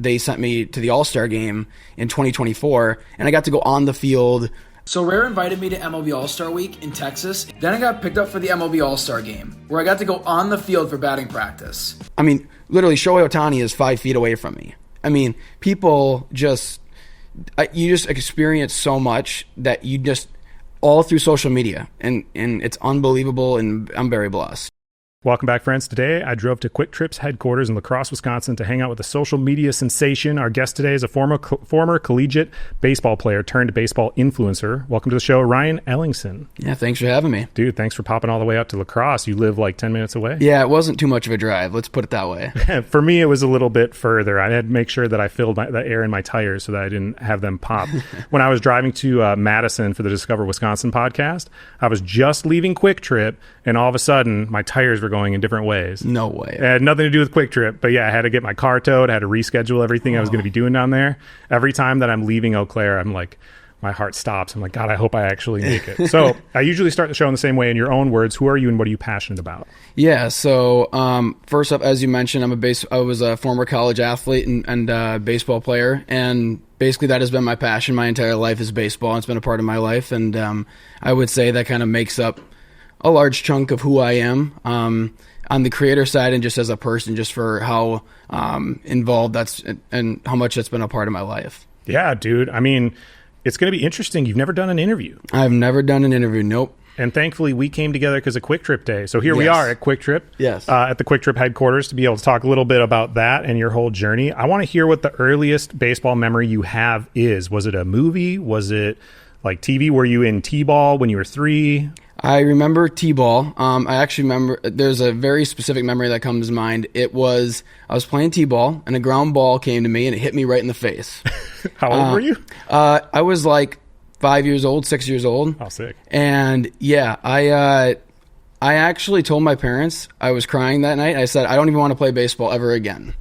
they sent me to the All-Star game in 2024, and I got to go on the field. So Rare invited me to MLB All-Star Week in Texas. Then I got picked up for the MLB All-Star game, where I got to go on the field for batting practice. I mean, literally, Shohei Ohtani is 5 feet away from me. I mean, people you just experience so much that you just, all through social media, and it's unbelievable, and I'm very blessed. Welcome back, friends. Today, I drove to Kwik Trip's headquarters in La Crosse, Wisconsin to hang out with a social media sensation. Our guest today is a former collegiate baseball player turned baseball influencer. Welcome to the show, Ryan Ellingson. Yeah, thanks for having me. Dude, thanks for popping all the way out to La Crosse. You live like 10 minutes away? Yeah, it wasn't too much of a drive. Let's put it that way. For me, it was a little bit further. I had to make sure that I filled the air in my tires so that I didn't have them pop. When I was driving to Madison for the Discover Wisconsin podcast, I was just leaving Kwik Trip, and all of a sudden, my tires were going in different ways. No way. It had nothing to do with Kwik Trip, but yeah, I had to get my car towed. I had to reschedule everything I was going to be doing down there. Every time that I'm leaving Eau Claire, I'm like, my heart stops. I'm like, God, I hope I actually make it. So I usually start the show in the same way. In your own words, who are you and what are you passionate about? Yeah, so first up, as you mentioned, I was a former college athlete and baseball player, and basically that has been my passion my entire life is baseball. It's been a part of my life, and I would say that kind of makes up a large chunk of who I am on the creator side and just as a person, just for how involved that's and how much that's been a part of my life. Yeah, dude. I mean, it's going to be interesting. You've never done an interview. I've never done an interview. Nope. And thankfully, we came together because of Kwik Trip Day. So here we are at Kwik Trip, at the Kwik Trip headquarters to be able to talk a little bit about that and your whole journey. I want to hear what the earliest baseball memory you have is. Was it a movie? Was it like TV? Were you in T-ball when you were 3? I remember T-ball. I actually remember there's a very specific memory that comes to mind. I was playing T-ball and a ground ball came to me and it hit me right in the face. How old were you? I was like 5 years old, 6 years old. Oh, sick. And yeah, I actually told my parents I was crying that night. I said, I don't even want to play baseball ever again.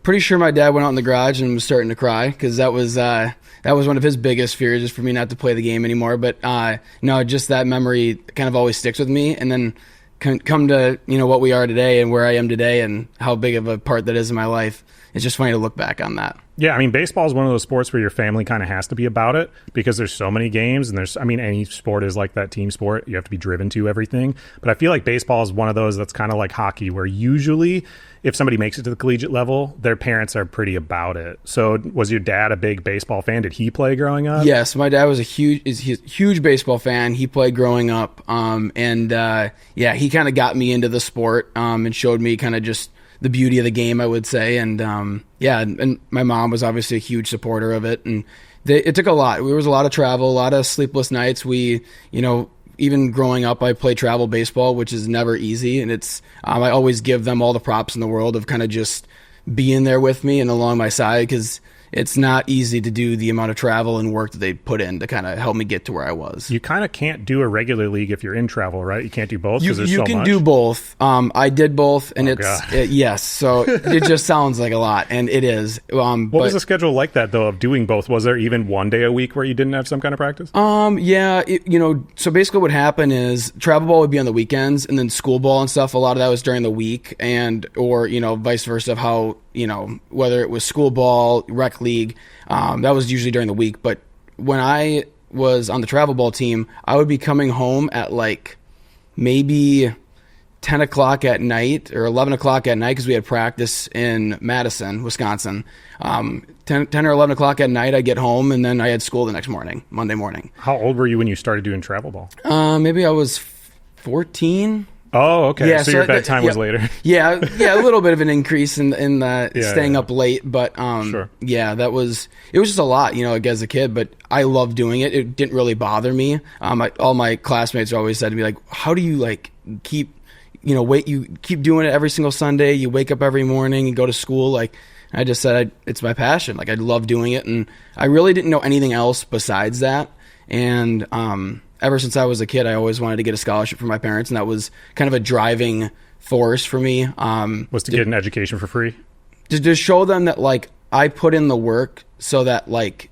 Pretty sure my dad went out in the garage and was starting to cry because that was one of his biggest fears, is for me not to play the game anymore. But no, just that memory kind of always sticks with me. And then come to what we are today and where I am today and how big of a part that is in my life. It's just funny to look back on that. Yeah, I mean, baseball is one of those sports where your family kind of has to be about it because there's so many games, and any sport is like that team sport. You have to be driven to everything. But I feel like baseball is one of those that's kind of like hockey, where usually if somebody makes it to the collegiate level, their parents are pretty about it. So was your dad a big baseball fan? Did he play growing up? Yes, my dad was a huge baseball fan. He played growing up, and he kind of got me into the sport and showed me kind of just the beauty of the game, I would say. And and my mom was obviously a huge supporter of it. And it took a lot. There was a lot of travel, a lot of sleepless nights. We, even growing up, I played travel baseball, which is never easy. And it's, I always give them all the props in the world of kind of just being there with me and along my side, because it's not easy to do the amount of travel and work that they put in to kind of help me get to where I was. You kind of can't do a regular league if you're in travel, right? You can't do both. You can do both. I did both, and yes. So it just sounds like a lot, and it is. What was the schedule like that though of doing both? Was there even one day a week where you didn't have some kind of practice? So basically what happened is travel ball would be on the weekends, and then school ball and stuff, a lot of that was during the week, or vice versa, of how, whether it was school ball, rec league, that was usually during the week. But when I was on the travel ball team, I would be coming home at like maybe 10 o'clock at night or 11 o'clock at night, because we had practice in Madison, Wisconsin. 10 or 11 o'clock at night, I'd get home, and then I had school the next morning, Monday morning. How old were you when you started doing travel ball? Maybe I was 14. Oh, okay. Yeah, so your bedtime was later. Yeah, a little bit of an increase in staying up late, but sure. It was just a lot, as a kid, but I loved doing it. It didn't really bother me. All my classmates always said to me, like, how do you keep doing it every single Sunday? You wake up every morning and go to school. Like, I just said, it's my passion. Like, I love doing it, and I really didn't know anything else besides that. And ever since I was a kid, I always wanted to get a scholarship from my parents, and that was kind of a driving force for me. Was to get an education for free? To show them that, like, I put in the work so that, like,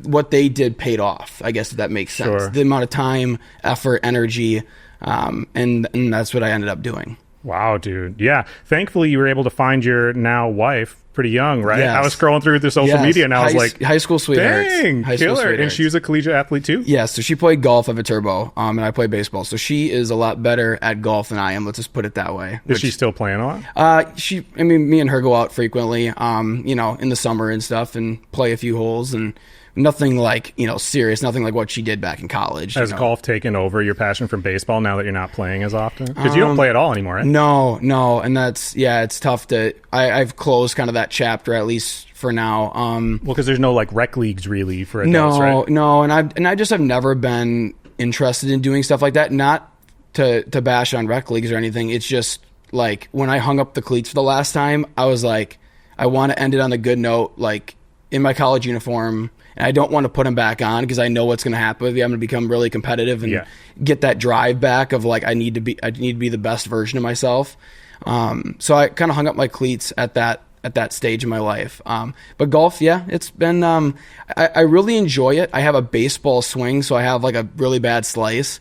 what they did paid off, I guess, if that makes sense. Sure. The amount of time, effort, energy, and that's what I ended up doing. Wow, dude. Yeah. Thankfully, you were able to find your now wife pretty young, right? Yes. I was scrolling through the social media and I was like, high school sweethearts. dang, killer. And she was a collegiate athlete too? Yeah, so she played golf at Viterbo, and I played baseball. So she is a lot better at golf than I am. Let's just put it that way. Is she still playing a lot? Me and her go out frequently, in the summer and stuff, and play a few holes, and nothing like, serious, nothing like what she did back in college. Has golf taken over your passion from baseball now that you're not playing as often? Because you don't play at all anymore, right? No, and that's, it's tough to, I've closed kind of that chapter, at least for now. Well, because there's no like rec leagues really for adults, right? No, and I just have never been interested in doing stuff like that, not to bash on rec leagues or anything. It's just like when I hung up the cleats for the last time, I was like, I want to end it on a good note, like in my college uniform. And I don't want to put them back on because I know what's going to happen with you. I'm going to become really competitive and get that drive back of like I need to be the best version of myself. So I kind of hung up my cleats at that stage in my life. But golf, it's been I really enjoy it. I have a baseball swing, so I have like a really bad slice.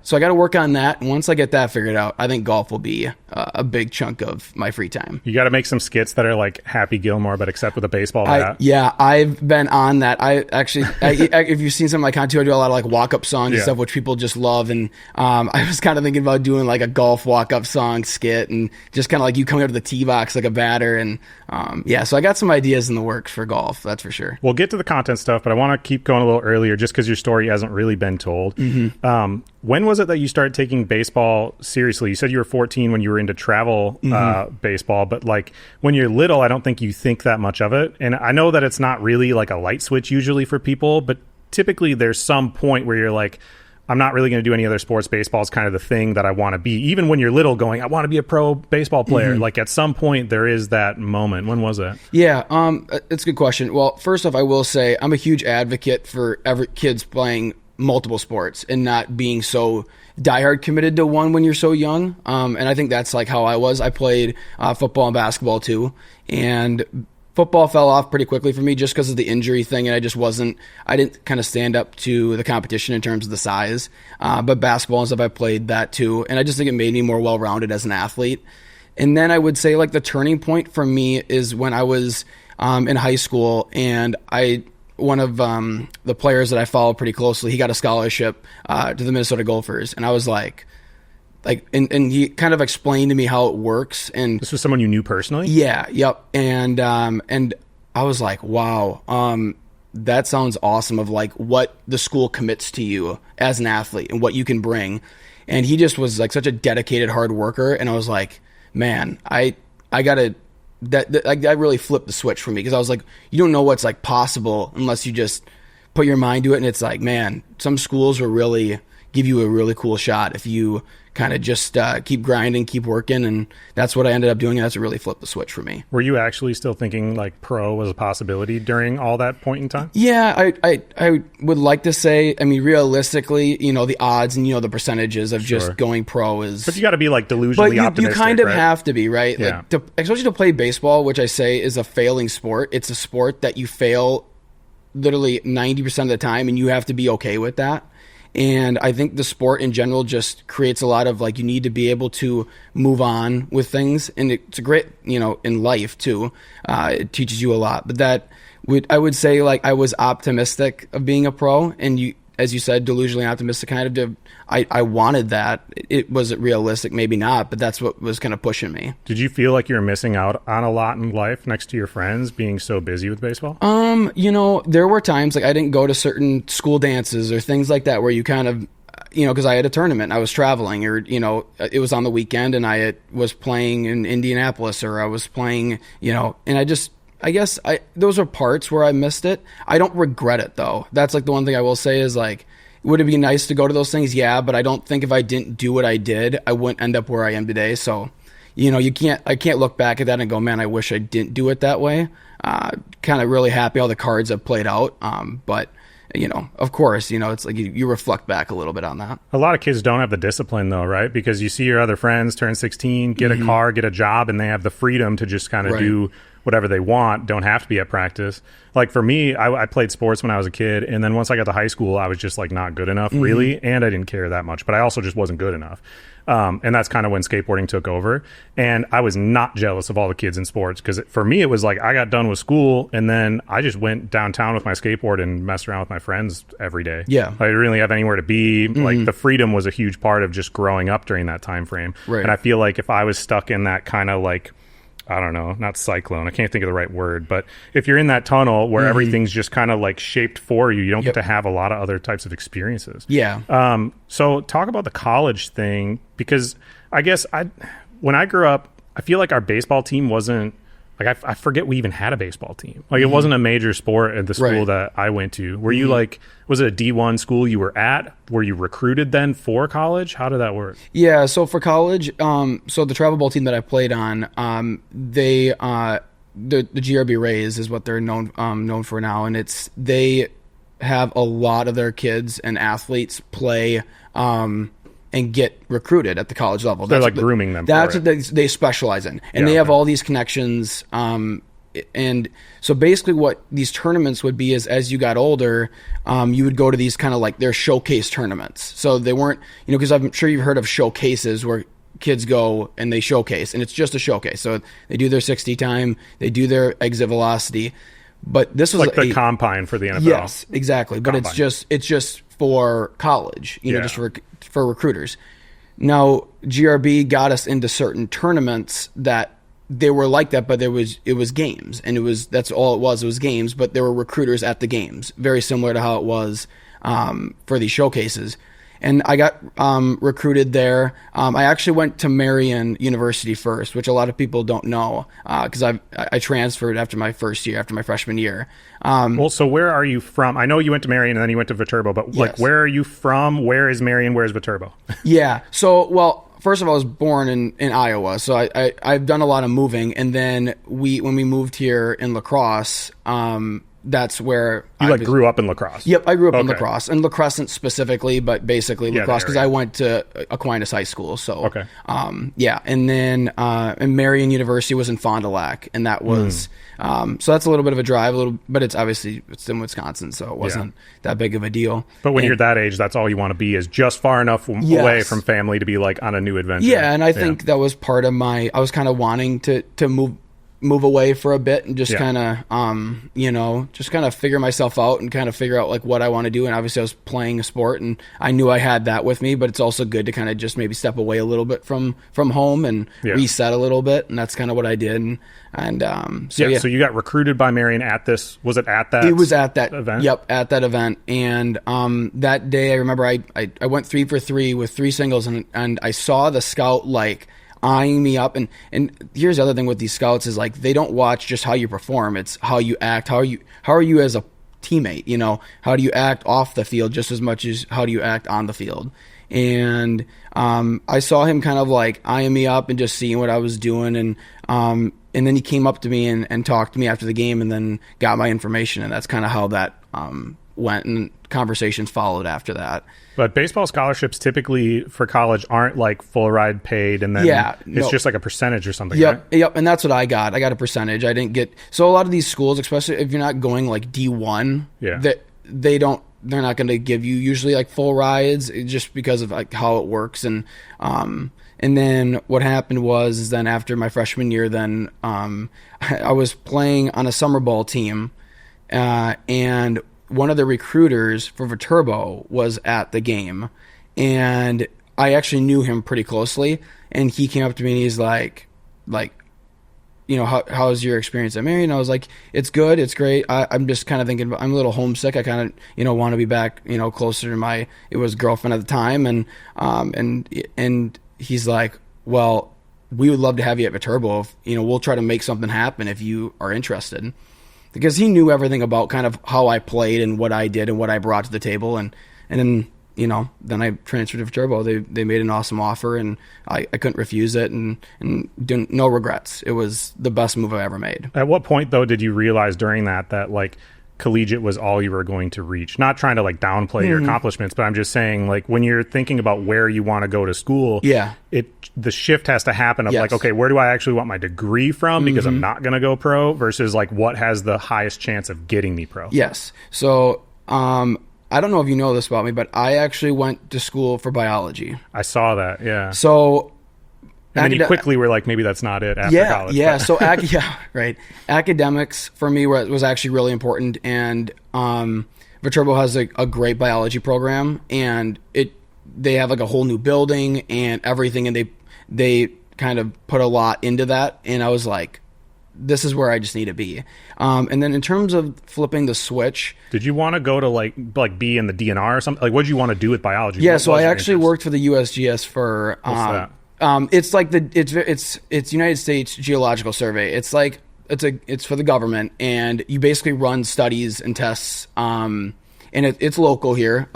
So I got to work on that. And once I get that figured out, I think golf will be a big chunk of my free time. You got to make some skits that are like Happy Gilmore, but except with a baseball bat. I've been on that. I actually, if you've seen some of my content, I do a lot of like walk-up songs and stuff, which people just love. And I was kind of thinking about doing like a golf walk-up song skit and just kind of like you coming up to the tee box like a batter. And so I got some ideas in the works for golf, that's for sure. We'll get to the content stuff, but I want to keep going a little earlier just because your story hasn't really been told. Mm-hmm. When was it that you started taking baseball seriously? You said you were 14 when you were into travel baseball, but like when you're little, I don't think you think that much of it. And I know that it's not really like a light switch usually for people, but typically there's some point where you're like, I'm not really going to do any other sports. Baseball is kind of the thing that I want to be. Even when you're little going, I want to be a pro baseball player. Mm-hmm. Like at some point there is that moment. When was that? Yeah, it's a good question. Well, first off, I will say I'm a huge advocate for kids playing multiple sports and not being so diehard committed to one when you're so young. And I think that's like how I was. I played football and basketball too. And football fell off pretty quickly for me just because of the injury thing. And I didn't kind of stand up to the competition in terms of the size. But basketball and stuff, I played that too. And I just think it made me more well-rounded as an athlete. And then I would say like the turning point for me is when I was in high school, and one of the players that I follow pretty closely, he got a scholarship to the Minnesota Gophers, and I was like, and he kind of explained to me how it works. And this was someone you knew personally? Yeah, yep. And I was like, wow, that sounds awesome. Of like what the school commits to you as an athlete and what you can bring. And he just was like such a dedicated hard worker, and I was like, man, I gotta. That really flipped the switch for me, because I was like, you don't know what's like possible unless you just put your mind to it. And it's like, man, some schools will really give you a really cool shot if you kind of just keep grinding, keep working. And that's what I ended up doing. And that's what really flipped the switch for me. Were you actually still thinking like pro was a possibility during all that point in time? Yeah, I would like to say, I mean, realistically, the odds and, the percentages of just going pro is... But you got to be like delusionally optimistic, you kind of right? have to be, right? Yeah. Like especially to play baseball, which I say is a failing sport. It's a sport that you fail literally 90% of the time, and you have to be okay with that. And I think the sport in general just creates a lot of like, you need to be able to move on with things. And it's a great, in life too. It teaches you a lot. But I would say like I was optimistic of being a pro, and you, as you said, delusionally optimistic kind of. I wanted that. Was it realistic? Maybe not, but that's what was kind of pushing me. Did you feel like you were missing out on a lot in life next to your friends being so busy with baseball? There were times like I didn't go to certain school dances or things like that where you kind of, because I had a tournament, I was traveling, or, it was on the weekend and I was playing in Indianapolis, or I was playing, and I guess those are parts where I missed it. I don't regret it though. That's like the one thing I will say is like, would it be nice to go to those things? Yeah, but I don't think if I didn't do what I did, I wouldn't end up where I am today. So, I can't look back at that and go, man, I wish I didn't do it that way. Kind of really happy how the cards have played out. But, of course, it's like you reflect back a little bit on that. A lot of kids don't have the discipline though, right? Because you see your other friends turn 16, get a car, get a job, and they have the freedom to just kind of do whatever they want, don't have to be at practice. Like for me, I played sports when I was a kid, and then once I got to high school, I was just like not good enough really, and I didn't care that much, but I also just wasn't good enough. And that's kind of when skateboarding took over. And I was not jealous of all the kids in sports, because for me, it was like I got done with school and then I just went downtown with my skateboard and messed around with my friends every day. Yeah. I didn't really have anywhere to be. Like the freedom was a huge part of just growing up during that time frame. Right. And I feel like if I was stuck in that kind of like, I don't know, not cyclone, I can't think of the right word, but if you're in that tunnel where everything's just kind of like shaped for you, you don't get to have a lot of other types of experiences. Yeah. So talk about the college thing, because I guess when I grew up, I feel like our baseball team wasn't, like I forget we even had a baseball team. Like it wasn't a major sport at the school that I went to. Were you like, was it a D1 school you were at? Were you recruited then for college? How did that work? Yeah, so for college, so the travel ball team that I played on, they the GRB Rays is what they're known for now, and they have a lot of their kids and athletes play and get recruited at the college level. They're like grooming them. That's what they specialize in, and they have all these connections. And so basically what these tournaments would be is, as you got older, you would go to these kind of like their showcase tournaments. So they weren't, because I'm sure you've heard of showcases where kids go and they showcase, and it's just a showcase. So they do their 60 time, they do their exit velocity, but this was like the combine for the NFL. Yes, exactly. But it's just for college, just for recruiters. Now, GRB got us into certain tournaments that they were like that, but it was games, and that's all it was games, but there were recruiters at the games, very similar to how it was for these showcases. And I got recruited there. I actually went to Marian University first, which a lot of people don't know, because I transferred after my freshman year. Well, so where are you from? I know you went to Marian and then you went to Viterbo, but like, where are you from? Where is Marian? Where is Viterbo? Yeah. So, well, first of all, I was born in Iowa, so I've done a lot of moving, and then when we moved here in La Crosse, that's where you grew up in La Crosse. Yep, I grew up in La Crosse, and La Crescent specifically, but basically La Crosse, because I went to Aquinas High School. So, and then and Marian University was in Fond du Lac, and that was so that's a little bit of a drive, but it's in Wisconsin, so it wasn't that big of a deal. But when you're that age, that's all you want to be, is just far enough away from family to be like on a new adventure. Yeah, and I think that was part of I was kind of wanting to move away for a bit and just kind of, just kind of figure myself out and kind of figure out like what I want to do. And obviously I was playing a sport and I knew I had that with me, but it's also good to kind of just maybe step away a little bit from home and reset a little bit. And that's kind of what I did. So you got recruited by Marian at this, was it at that? It was at that event? Yep. At that event. And, that day I remember I went 3 for 3 with 3 singles and I saw the scout like eyeing me up, and here's the other thing with these scouts is like they don't watch just how you perform, it's how you act, how are you as a teammate, how do you act off the field just as much as how do you act on the field. And I saw him kind of like eyeing me up and just seeing what I was doing, and then he came up to me and talked to me after the game and then got my information, and that's kind of how that went, and conversations followed after that. But baseball scholarships typically for college aren't like full ride paid, and then it's just like a percentage or something. Yep, right? Yep, and that's what I got. I got a percentage. I didn't get, so a lot of these schools, especially if you're not going like D1, that they're not going to give you usually like full rides just because of like how it works. And then what happened was then after my freshman year, then I was playing on a summer ball team, and one of the recruiters for Viterbo was at the game, and I actually knew him pretty closely, and he came up to me and he's like, how's your experience at Marian? I was like, it's good, it's great. I'm just kind of thinking, I'm a little homesick. I kind of, want to be back, closer to it was girlfriend at the time. And he's like, well, we would love to have you at Viterbo. We'll try to make something happen if you are interested. Because he knew everything about kind of how I played and what I did and what I brought to the table. And then, then I transferred to Viterbo. They made an awesome offer, and I couldn't refuse it, and no regrets. It was the best move I ever made. At what point, though, did you realize during that like collegiate was all you were going to reach. Not trying to like downplay your accomplishments, but I'm just saying, like, when you're thinking about where you want to go to school, the shift has to happen of like, okay, where do I actually want my degree from, because I'm not going to go pro, versus like what has the highest chance of getting me pro. Yes. So I don't know if you know this about me, but I actually went to school for biology. I saw that. Yeah. So and then you quickly were like, maybe that's not it after college. Yeah. So right. Academics for me was actually really important, and Viterbo has a great biology program, and they have like a whole new building and everything, and they kind of put a lot into that, and I was like, this is where I just need to be. And then in terms of flipping the switch, did you want to go to like be in the DNR or something? Like, what did you want to do with biology? Yeah, so I actually worked for the USGS for. What's that? It's like it's United States Geological Survey. It's like it's for the government, and you basically run studies and tests. And it's local here.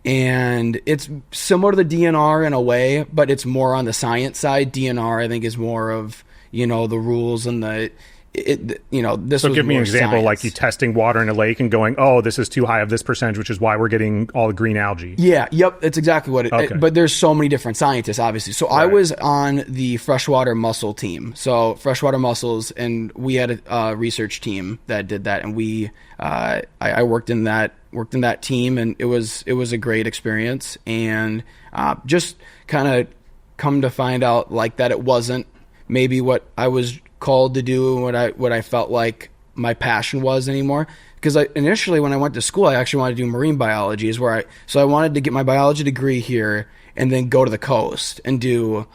And it's similar to the DNR in a way, but it's more on the science side. DNR, I think, is more of, the rules and this. So give me an example, science. like you testing water in a lake and going, oh, this is too high of this percentage, which is why we're getting all the green algae. Yeah, yep, that's exactly what it. But there's so many different scientists, obviously. So I was on the freshwater mussel team. So freshwater mussels, and we had a research team that did that, and I worked in that team, and it was a great experience, and just kind of come to find out like that it wasn't maybe what I was called to do and what I felt like my passion was anymore. Because initially when I went to school, I actually wanted to do marine biology, so I wanted to get my biology degree here and then go to the coast and do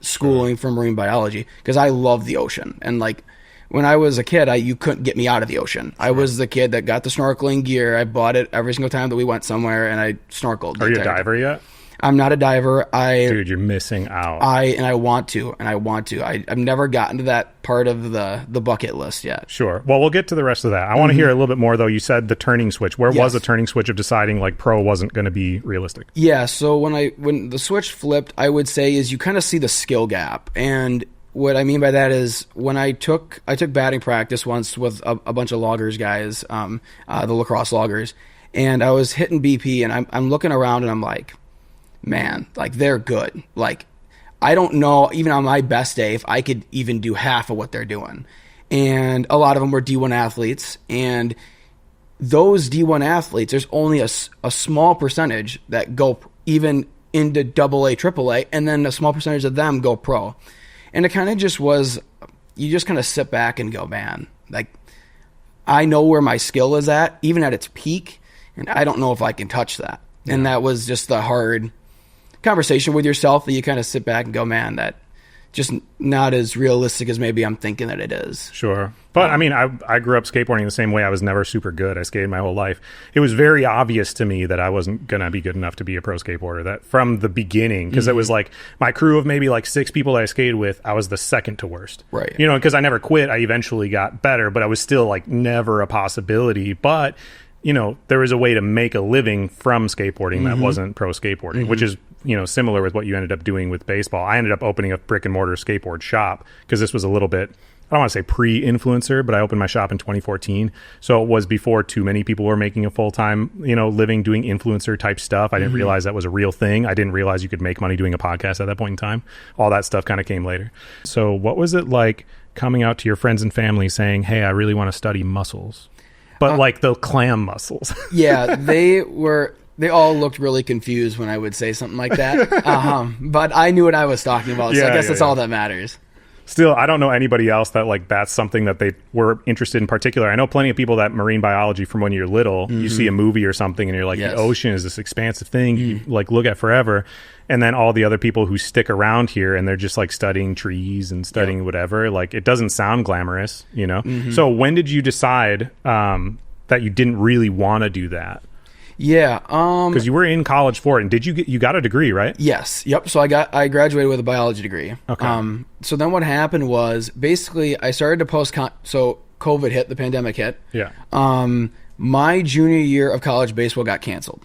schooling for marine biology, because I love the ocean. And like when I was a kid, you couldn't get me out of the ocean. I was the kid that got the snorkeling gear. I bought it every single time that we went somewhere, and I snorkeled. Are you a diver yet? I'm not a diver. Dude, you're missing out. I want to. I've never gotten to that part of the bucket list yet. Sure. Well, we'll get to the rest of that. I want to hear a little bit more, though. You said the turning switch. Where was the turning switch of deciding like pro wasn't going to be realistic? Yeah. So when the switch flipped, I would say is you kind of see the skill gap. And what I mean by that is when I took batting practice once with a bunch of loggers guys, the lacrosse loggers, and I was hitting BP, and I'm looking around and I'm like, man, like they're good. Like I don't know, even on my best day, if I could even do half of what they're doing. And a lot of them were D1 athletes, and those D1 athletes, there's only a small percentage that go even into AA, AAA, and then a small percentage of them go pro. And it kind of just was, you just kind of sit back and go, man, like I know where my skill is at, even at its peak, and I don't know if I can touch that. Yeah. And that was just the hard conversation with yourself that you kind of sit back and go, man, that just not as realistic as maybe I'm thinking that it is. Sure. But I mean, I grew up skateboarding the same way. I was never super good. I skated my whole life. It was very obvious to me that I wasn't going to be good enough to be a pro skateboarder, that from the beginning, because it was like my crew of maybe like 6 people that I skated with, I was the second to worst. Right. Because I never quit. I eventually got better, but I was still like never a possibility. But there was a way to make a living from skateboarding that wasn't pro skateboarding, which is, similar with what you ended up doing with baseball. I ended up opening a brick and mortar skateboard shop because this was a little bit, I don't want to say pre-influencer, but I opened my shop in 2014. So it was before too many people were making a full-time, living doing influencer type stuff. I didn't realize that was a real thing. I didn't realize you could make money doing a podcast at that point in time. All that stuff kind of came later. So what was it like coming out to your friends and family saying, hey, I really want to study muscles? But like the clam muscles. Yeah, they all looked really confused when I would say something like that. But I knew what I was talking about, so I guess that's all that matters. Still, I don't know anybody else that like that's something that they were interested in particular. I know plenty of people that marine biology from when you're little, you see a movie or something and you're like, the ocean is this expansive thing you like look at forever. And then all the other people who stick around here and they're just like studying trees and studying whatever, like it doesn't sound glamorous, So when did you decide that you didn't really want to do that? Yeah, because you were in college for it, and you got a degree, right? Yes, yep. So I graduated with a biology degree. Okay. So then what happened was basically I started to so COVID hit, the pandemic hit. Yeah. My junior year of college baseball got canceled.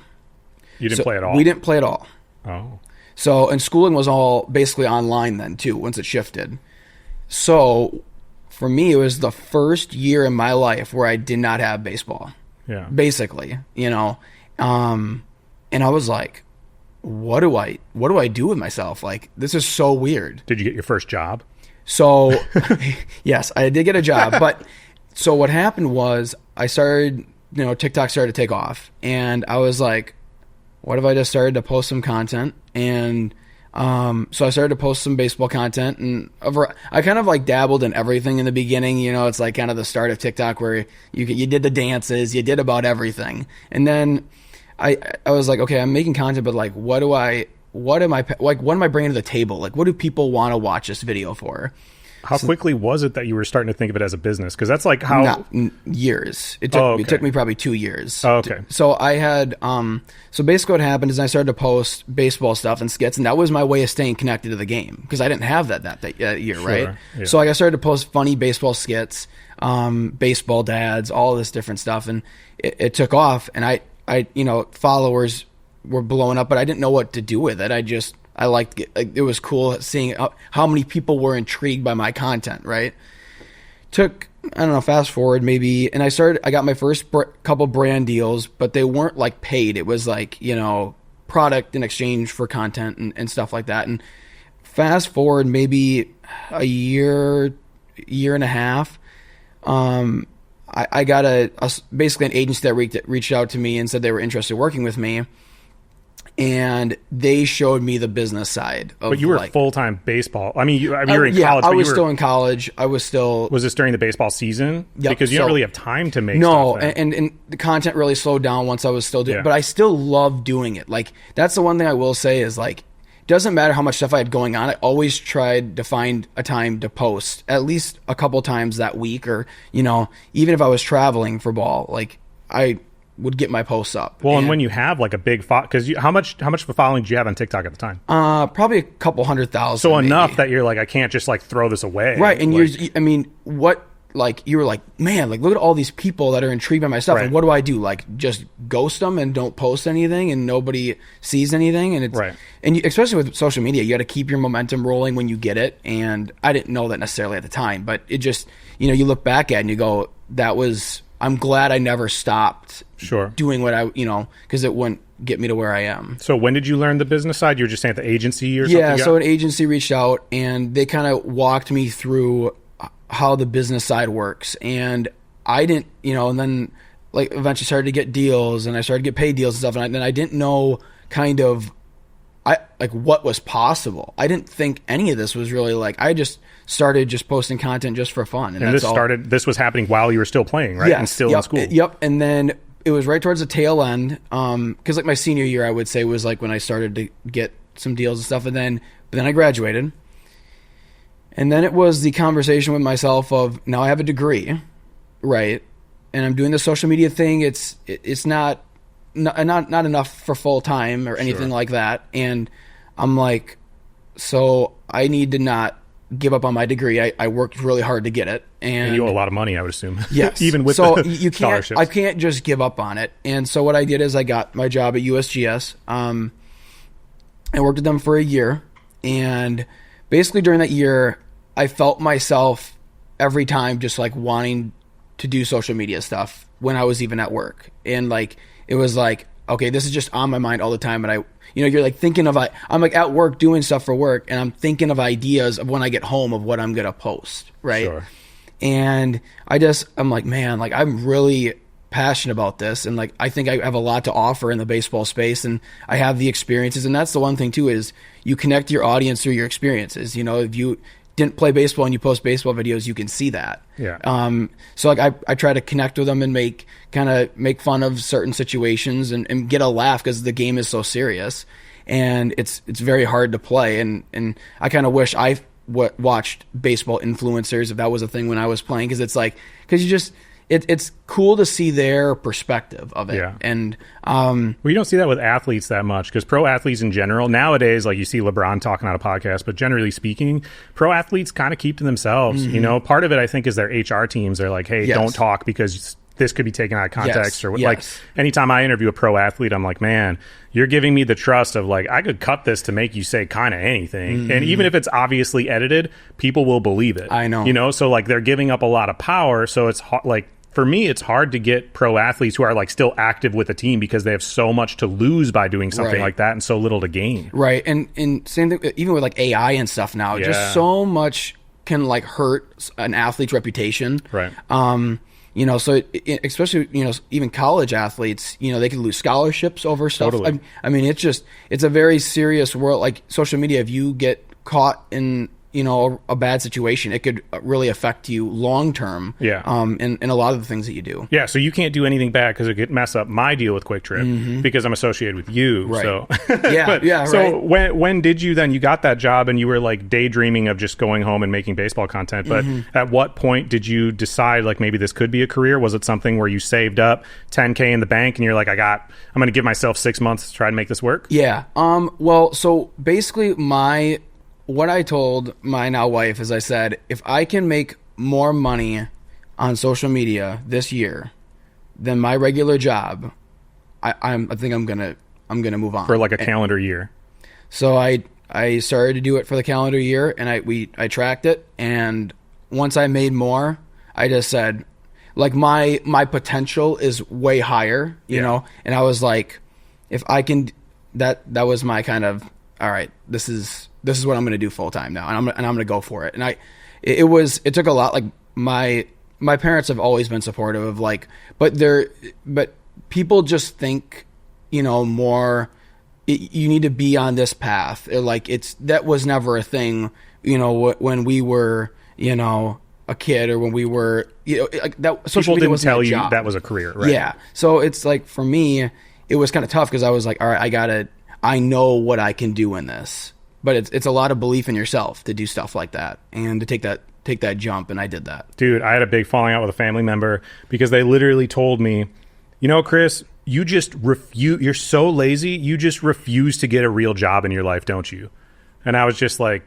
You didn't play at all? We didn't play at all. Oh. So, and schooling was all basically online then too, once it shifted. So for me, it was the first year in my life where I did not have baseball. Yeah. Basically, you know. And I was like, what do I do with myself? Like, this is so weird. Did you get your first job? So, yes, I did get a job. But so what happened was I started, TikTok started to take off. And I was like, what if I just started to post some content? And so I started to post some baseball content. And I kind of like dabbled in everything in the beginning. It's like kind of the start of TikTok where you did the dances, you did about everything. And then I was like, okay, I'm making content, but like, what am I bringing to the table? Like, what do people want to watch this video for? How quickly was it that you were starting to think of it as a business? Because that's like how... years. It took me probably 2 years. Oh, okay. So I had... so basically what happened is I started to post baseball stuff and skits, and that was my way of staying connected to the game, because I didn't have that year, Sure, right? yeah. So I started to post funny baseball skits, baseball dads, all this different stuff, and it took off, and I followers were blowing up, but I didn't know what to do with it. I liked it. It was cool seeing how many people were intrigued by my content, right? Took, I don't know, fast forward maybe, and I got my first couple brand deals, but they weren't like paid. It was like, product in exchange for content and stuff like that. And fast forward maybe a year and a half, I got basically an agency that reached out to me and said they were interested in working with me. And they showed me the business side of. But you were full-time baseball. I mean, you were in college. I was still in college. Was this during the baseball season? Yep. Because you don't really have time to make no, stuff. and the content really slowed down once I was still doing it. Yeah. But I still love doing it. Like, that's the one thing I will say is, like, it doesn't matter how much stuff I had going on. I always tried to find a time to post at least a couple times that week, or, even if I was traveling for ball, like, I would get my posts up. Well, and when you have like a big because how much of a following did you have on TikTok at the time? Probably a couple 100,000. So maybe. Enough that you're like, I can't just like throw this away, right? And like, you were like, man, like, look at all these people that are intrigued by my stuff. Right. And what do I do? Like, just ghost them and don't post anything, and nobody sees anything. And it's right. And especially with social media, you got to keep your momentum rolling when you get it. And I didn't know that necessarily at the time, but it just, you look back at it and you go, I'm glad I never stopped doing what because it wouldn't get me to where I am. So when did you learn the business side? You were just saying at the agency or something? Yeah, so an agency reached out and they kind of walked me through how the business side works. And I didn't, and then like eventually started to get deals, and I started to get paid deals and stuff. And I didn't know kind of what was possible. I didn't think any of this was really I just started just posting content just for fun. And this was happening while you were still playing, right? Yes, and still in school. Yep. And then it was right towards the tail end. Cause like my senior year, I would say, was like when I started to get some deals and stuff. But then I graduated. And then it was the conversation with myself of, now I have a degree, right? And I'm doing the social media thing. It's not enough for full time or anything like that. And I'm like, so I need to not give up on my degree. I worked really hard to get it, and you owe a lot of money, I would assume. Yes, even with you can't. scholarships. I can't just give up on it. And so what I did is I got my job at USGS. I worked with them for a year, and basically during that year, I felt myself every time just like wanting to do social media stuff when I was even at work, and like it was like, okay, this is just on my mind all the time, and you're like thinking of, I'm like at work doing stuff for work, and I'm thinking of ideas of when I get home of what I'm going to post. Right. Sure. And I'm like, man, like I'm really passionate about this. And like, I think I have a lot to offer in the baseball space, and I have the experiences. And that's the one thing too, is you connect your audience through your experiences. If you didn't play baseball and you post baseball videos, you can see that. Yeah. So like I try to connect with them and make fun of certain situations and get a laugh, because the game is so serious and it's very hard to play. And I kind of wish I watched baseball influencers, if that was a thing when I was playing, because you just, it's cool to see their perspective of it. Yeah. And well, you don't see that with athletes that much, because pro athletes in general nowadays, like you see LeBron talking on a podcast, but generally speaking, pro athletes kind of keep to themselves. Mm-hmm. Part of it I think is their HR teams are like, hey, Yes. don't talk because this could be taken out of context, or yes. like anytime I interview a pro athlete, I'm like, man, you're giving me the trust of like, I could cut this to make you say kind of anything. And even if it's obviously edited, people will believe it. I know. You know, so like they're giving up a lot of power. So it's like, for me, it's hard to get pro athletes who are like still active with the team because they have so much to lose by doing something like that and so little to gain. Right. And same thing, even with like AI and stuff now, just so much can like hurt an athlete's reputation. Right. You know, so especially, you know, even college athletes, you know, they can lose scholarships over stuff. Totally. I mean, it's a very serious world. Like social media, if you get caught in, you know, a bad situation, it could really affect you long term. Yeah. In a lot of the things that you do. Yeah. So you can't do anything bad because it could mess up my deal with Kwik Trip because I'm associated with you. Right. So yeah. So when did you then, you got that job and you were like daydreaming of just going home and making baseball content, but at what point did you decide like maybe this could be a career? Was it something where you saved up $10K in the bank and you're like, I'm going to give myself 6 months to try and make this work? Yeah. Well, so basically what I told my now wife is I said, if I can make more money on social media this year than my regular job, I think I'm gonna move on For like a calendar year. So I started to do it for the calendar year, and I tracked it, and once I made more, I just said, like my potential is way higher, you know, and I was like, if I can, that was my kind of, all right, this is what I'm going to do full time now, and I'm going to go for it. And it took a lot. Like my parents have always been supportive of like, but people just think, you know, more. You need to be on this path. Like that was never a thing, you know, when we were, you know, a kid, or when we were, you know, like that. Social media didn't tell you job. that was a career, right? Yeah. So it's like for me, it was kind of tough because I was like, all right, I know what I can do in this. But it's a lot of belief in yourself to do stuff like that and to take that jump, and I did that. Dude, I had a big falling out with a family member because they literally told me, you know, Chris, you're so lazy, you just refuse to get a real job in your life, don't you? And I was just like,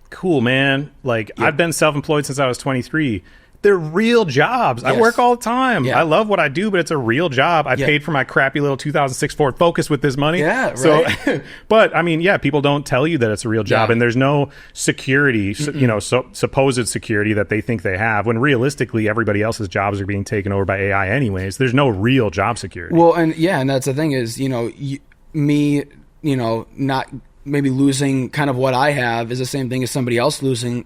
cool, man. Like, I've been self-employed since I was 23. They're real jobs. Yes. I work all the time. Yeah. I love what I do, but it's a real job. I paid for my crappy little 2006 Ford Focus with this money. Yeah, right. So, but I mean, people don't tell you that it's a real job, and there's no security, you know, supposed security that they think they have, when realistically everybody else's jobs are being taken over by AI anyways. There's no real job security. Well, and that's the thing is, you know, me, you know, not maybe losing kind of what I have is the same thing as somebody else losing.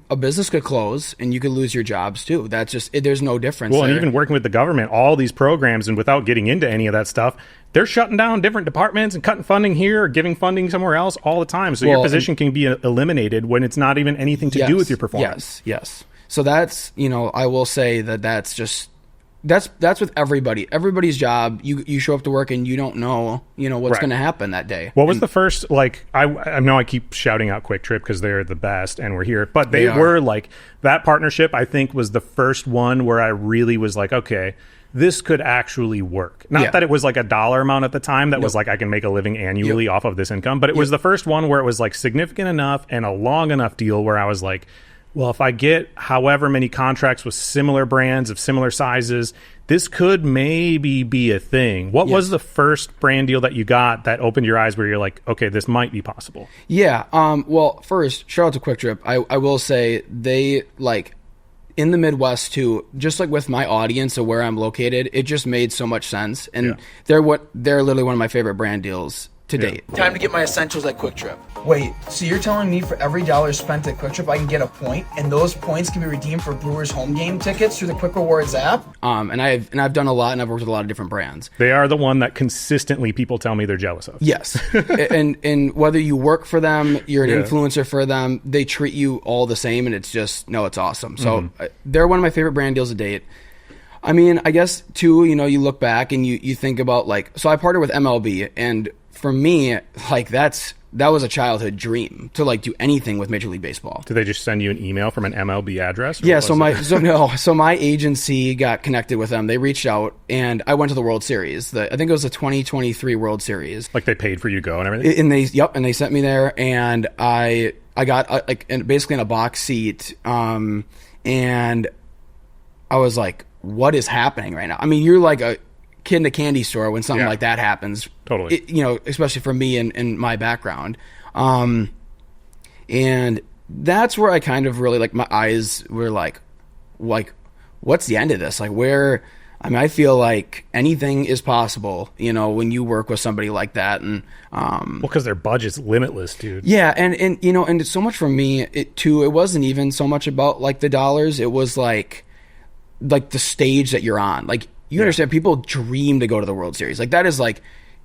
A business could close and you could lose your jobs too. That's just there's no difference. Well, there. And even working with the government, all these programs, and without getting into any of that stuff, they're shutting down different departments and cutting funding here or giving funding somewhere else all the time. So your position can be eliminated when it's not even anything to do with your performance. Yes. So that's, you know, I will say that's just that's with everybody. Everybody's job. You show up to work and you don't know, you know, what's going to happen that day. What was the first, like, I know I keep shouting out Kwik Trip because they're the best and we're here, but they were like, that partnership I think was the first one where I really was like, okay, this could actually work. Not that it was like a dollar amount at the time that was like, I can make a living annually off of this income, but it was the first one where it was like significant enough and a long enough deal where I was like, well, if I get however many contracts with similar brands of similar sizes, this could maybe be a thing. What was the first brand deal that you got that opened your eyes where you're like, okay, this might be possible? Yeah. Well, first, shout out to Kwik Trip. I will say they, like, in the Midwest too, just like with my audience of where I'm located, it just made so much sense. And they're literally one of my favorite brand deals to date. Time to get my essentials at Kwik Trip. Wait, so you're telling me for every dollar spent at Kwik Trip, I can get a point, and those points can be redeemed for Brewers home game tickets through the Kwik Rewards app? And I've done a lot, and I've worked with a lot of different brands. They are the one that consistently people tell me they're jealous of. Yes, and whether you work for them, you're an influencer for them, they treat you all the same, and it's awesome. So they're one of my favorite brand deals to date. I mean, I guess too, you know, you look back and you think about like, so I partnered with MLB, and for me, like that was a childhood dream to like do anything with Major League Baseball. Did they just send you an email from an MLB address? Yeah, so my agency got connected with them. They reached out and I went to the World Series. I think it was the 2023 World Series. Like they paid for you to go and everything? And they sent me there, and I got basically in a box seat, and I was like, what is happening right now? I mean, you're like a kid in a candy store when something like that happens. Totally. Especially for me and my background. And that's where I kind of really, like, my eyes were like, what's the end of this? Like, I feel like anything is possible, when you work with somebody like that. And, because their budget's limitless, dude. Yeah. And it's so much for me, it wasn't even so much about like the dollars. It was like the stage that you're on. Like, you understand, people dream to go to the World Series. Like, that is like,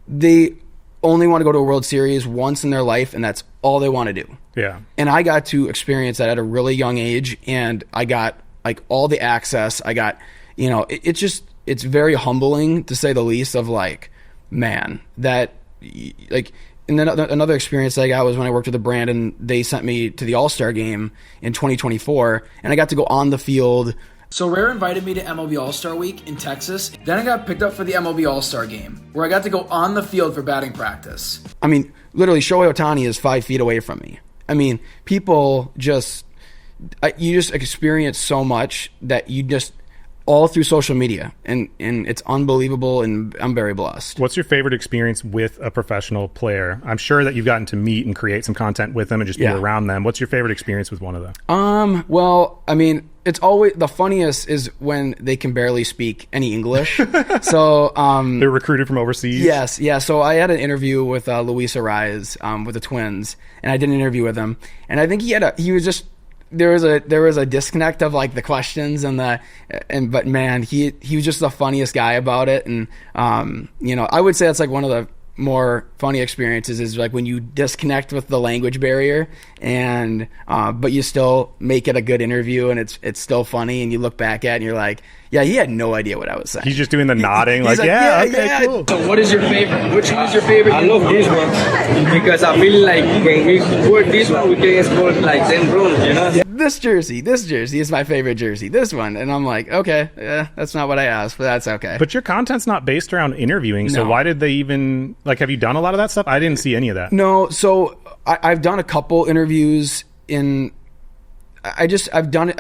they only want to go to a World Series once in their life, and that's all they want to do. Yeah. And I got to experience that at a really young age, and I got like all the access. I got, it's very humbling, to say the least, of like, man, that, like, and then another experience that I got was when I worked with a brand, and they sent me to the All-Star game in 2024, and I got to go on the field. So Rare invited me to MLB All-Star Week in Texas. Then I got picked up for the MLB All-Star game, where I got to go on the field for batting practice. I mean, literally, Shohei Ohtani is 5 feet away from me. I mean, people you just experience so much that you just, all through social media, and it's unbelievable, and I'm very blessed. What's your favorite experience with a professional player? I'm sure that you've gotten to meet and create some content with them and just be around them. What's your favorite experience with one of them? Well, I mean, it's always, the funniest is when they can barely speak any English. So they're recruited from overseas. Yes, yeah. So I had an interview with Luis Ariz with the Twins, and I did an interview with him, and I think there was a disconnect of like the questions but man, he was just the funniest guy about it. And I would say that's like one of the more funny experiences, is like when you disconnect with the language barrier, and but you still make it a good interview, and it's still funny, and you look back at it and you're like, yeah, he had no idea what I was saying. He's just doing the nodding, cool. So what is your favorite? Which one is your favorite? I love this one because I feel like when we wear this one, we can score like 10 runs, This jersey is my favorite jersey. This one, and I'm like, okay, that's not what I asked, but that's okay. But your content's not based around interviewing, so why did they even, like, have you done a lot of that stuff? I didn't see any of that. No, so I've done a couple interviews I've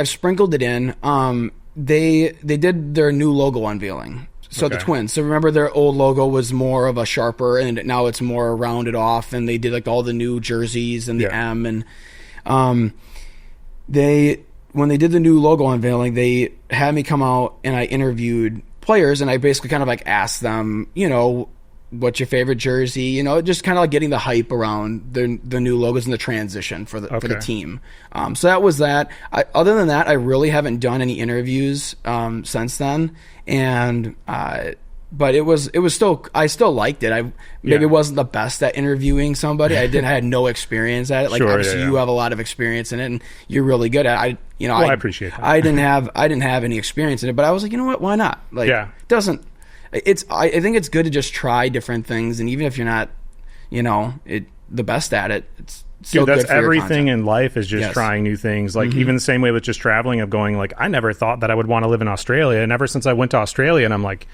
sprinkled it in. They did their new logo unveiling. So the Twins. So remember, their old logo was more of a sharper, and now it's more rounded off, and they did like all the new jerseys and the M, and when they did the new logo unveiling, they had me come out and I interviewed players, and I basically kind of like asked them, what's your favorite jersey? Just kind of like getting the hype around the new logos and the transition for the team. So that was that. Other than that, I really haven't done any interviews since then, and but it was still, I still liked it. Maybe it wasn't the best at interviewing somebody. I had no experience at it. Like, obviously you have a lot of experience in it, and you're really good at it. I appreciate that. I didn't have any experience in it, but I was like, you know what? Why not? Like, it doesn't. I think it's good to just try different things, and even if you're not, the best at it, it's still that's good for everything in life, is just trying new things. Like, even the same way with just traveling, of going like, I never thought that I would want to live in Australia, and ever since I went to Australia, and I'm like,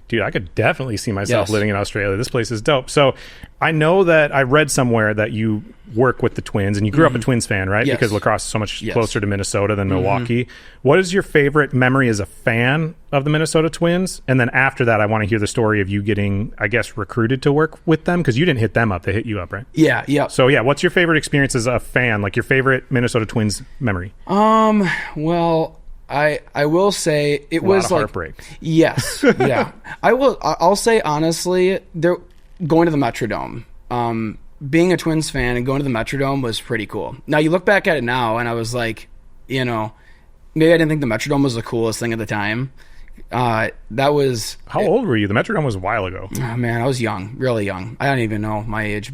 dude, I could definitely see myself living in Australia. This place is dope. So I know that I read somewhere that you work with the Twins, and you grew up a Twins fan, right? Yes. Because lacrosse is so much closer to Minnesota than Milwaukee. What is your favorite memory as a fan of the Minnesota Twins? And then after that, I want to hear the story of you getting, I guess, recruited to work with them, because you didn't hit them up. They hit you up, right? Yeah, yeah. So what's your favorite experience as a fan? Like, your favorite Minnesota Twins memory? Well, I will say it was like Heartbreak. Yes, yeah. I'll say honestly, they're going to the Metrodome. Being a Twins fan and going to the Metrodome was pretty cool. Now you look back at it now, and I was like, maybe I didn't think the Metrodome was the coolest thing at the time. That was. How old were you? The Metrodome was a while ago. Oh man, I was young, really young. I don't even know my age,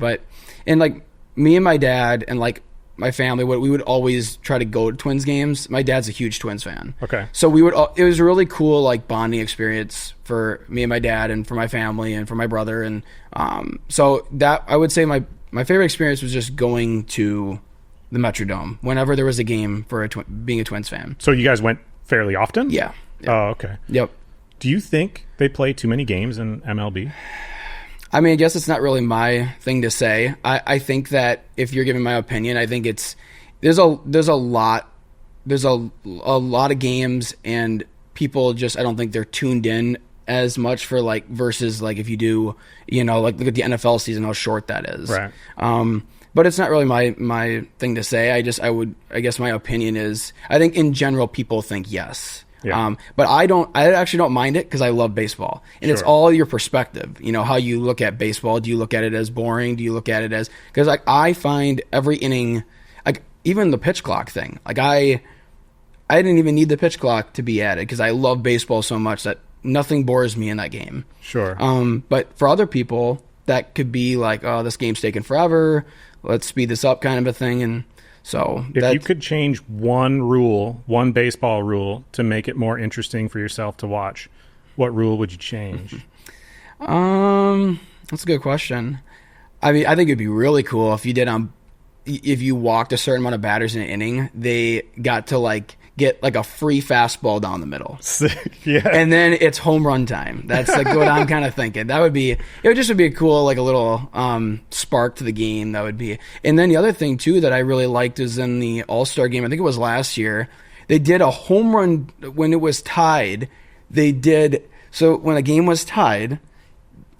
and like me and my dad and like my family, we would always try to go to Twins games. My dad's a huge Twins fan. Okay. So it was a really cool like bonding experience for me and my dad, and for my family, and for my brother. And so that, I would say my favorite experience was just going to the Metrodome whenever there was a game for being a Twins fan. So you guys went fairly often? Yeah. Oh, okay. Yep. Do you think they play too many games in MLB? I mean, I guess it's not really my thing to say. I think that if you're giving my opinion, I think there's a lot of games, and people just, I don't think they're tuned in as much for like, versus like if you do, you know, like look at the NFL season, how short that is. Right. But it's not really my thing to say. I guess my opinion is, I think in general people think yes. Yeah. But I actually don't mind it because I love baseball, and it's all your perspective. You know, how you look at baseball. Do you look at it as boring? Do you look at it as, because like I find every inning, like even the pitch clock thing, like I didn't even need the pitch clock to be added because I love baseball so much that nothing bores me in that game. Sure. But for other people, that could be like, oh, this game's taking forever. Let's speed this up, kind of a thing. And so, if you could change one baseball rule to make it more interesting for yourself to watch, what rule would you change? That's a good question. I mean, I think it'd be really cool if you did if you walked a certain amount of batters in an inning, they got to like get like a free fastball down the middle. Yeah. And then it's home run time. That's like what I'm kind of thinking. It would be a cool, like a little spark to the game. That would be. And then the other thing too that I really liked is in the All-Star game, I think it was last year, they did a home run when it was tied. So when a game was tied,